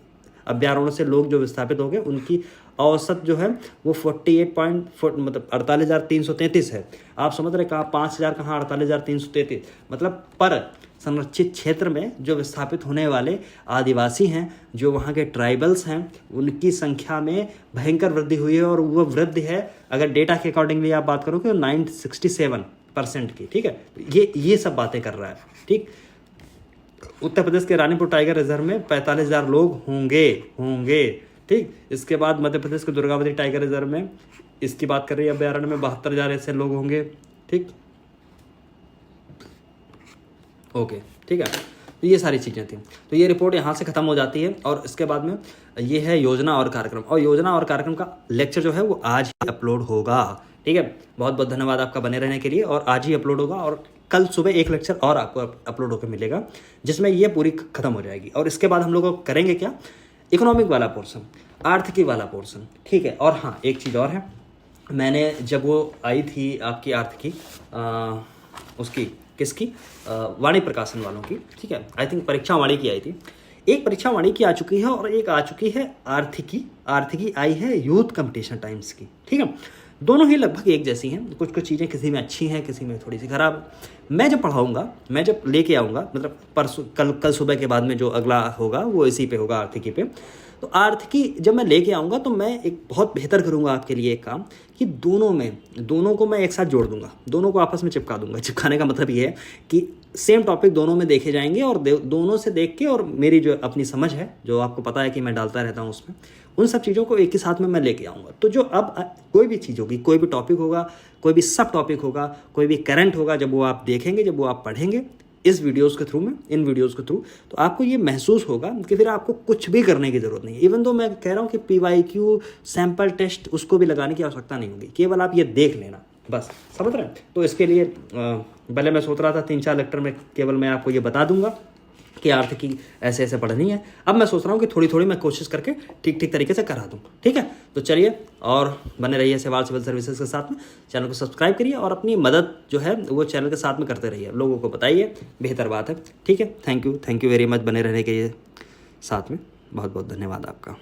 अभ्यारण्यों से लोग जो विस्थापित हो गए, उनकी औसत जो है वो 48,333 है। आप समझ रहे, कहाँ 5000, कहाँ 48,333, मतलब पर संरक्षित क्षेत्र में जो विस्थापित होने वाले आदिवासी हैं, जो वहाँ के ट्राइबल्स हैं, उनकी संख्या में भयंकर वृद्धि हुई है। और वो वृद्धि है, अगर डेटा के अकॉर्डिंगली आप बात करोगे, 967% की, ठीक है। ये सब बातें कर रहा है, ठीक। उत्तर प्रदेश के रानीपुर टाइगर रिजर्व में 45,000 लोग होंगे, ठीक। इसके बाद मध्य प्रदेश के दुर्गावती टाइगर रिजर्व में, इसकी बात कर रही है अभ्यारण्य में, 72,000 ऐसे लोग होंगे, ठीक, ओके, ठीक है। तो ये सारी चीज़ें थी। तो ये रिपोर्ट यहाँ से ख़त्म हो जाती है। और इसके बाद में ये है योजना और कार्यक्रम, और योजना और कार्यक्रम का लेक्चर जो है वो आज ही अपलोड होगा, ठीक है। बहुत बहुत धन्यवाद आपका बने रहने के लिए। और आज ही अपलोड होगा, और कल सुबह एक लेक्चर और आपको अपलोड होकर मिलेगा, जिसमें ये पूरी ख़त्म हो जाएगी। और इसके बाद हम लोग करेंगे क्या, इकोनॉमिक वाला पोर्सन, आर्थिकी वाला पोर्सन, ठीक है। और हाँ, एक चीज़ और है, मैंने जब वो आई थी आपकी आर्थिकी, उसकी किसकी, वाणी प्रकाशन वालों की, ठीक है, आई थिंक परीक्षा वाणी की आई थी। एक परीक्षा वाणी की आ चुकी है और एक आ चुकी है आर्थिकी आई है यूथ कंपटीशन टाइम्स की, ठीक है। दोनों ही लगभग एक जैसी हैं, कुछ चीज़ें किसी में अच्छी हैं, किसी में थोड़ी सी खराब। मैं जब पढ़ाऊँगा, मैं जब लेके आऊँगा, मतलब परसों कल सुबह के बाद में जो अगला होगा वो इसी पे होगा, आर्थिकी पे। तो आर्थिकी जब मैं लेके आऊँगा तो मैं एक बहुत बेहतर करूँगा आपके लिए एक काम, कि दोनों को मैं एक साथ जोड़ दूंगा, दोनों को आपस में चिपका दूंगा। चिपकाने का मतलब ये है कि सेम टॉपिक दोनों में देखे जाएंगे, और दोनों से देख के, और मेरी जो अपनी समझ है, जो आपको पता है कि मैं डालता रहता हूँ उसमें, उन सब चीज़ों को एक ही साथ में मैं लेके आऊँगा। तो जो अब कोई भी चीज़ होगी, कोई भी टॉपिक होगा, कोई भी सब टॉपिक होगा, कोई भी करंट होगा, जब वो आप देखेंगे, जब वो आप पढ़ेंगे इन वीडियोज़ के थ्रू, तो आपको ये महसूस होगा कि फिर आपको कुछ भी करने की ज़रूरत नहीं है। इवन तो मैं कह रहा हूँ कि PYQ सैम्पल टेस्ट उसको भी लगाने की आवश्यकता नहीं होगी, केवल आप ये देख लेना, बस, समझ रहे हैं। तो इसके लिए पहले मैं सोच रहा था 3-4 लेक्चर में केवल मैं आपको ये बता दूंगा कि आर्थिकी ऐसे ऐसे पढ़नी है। अब मैं सोच रहा हूँ कि थोड़ी थोड़ी मैं कोशिश करके ठीक तरीके से करा दूँ, ठीक है। तो चलिए, और बने रहिए सवाल सिविल सर्विसेज के साथ में। चैनल को सब्सक्राइब करिए और अपनी मदद जो है वो चैनल के साथ में करते रहिए, लोगों को बताइए, बेहतर बात है, ठीक है। थैंक यू वेरी मच बने रहने के साथ में, बहुत बहुत धन्यवाद आपका।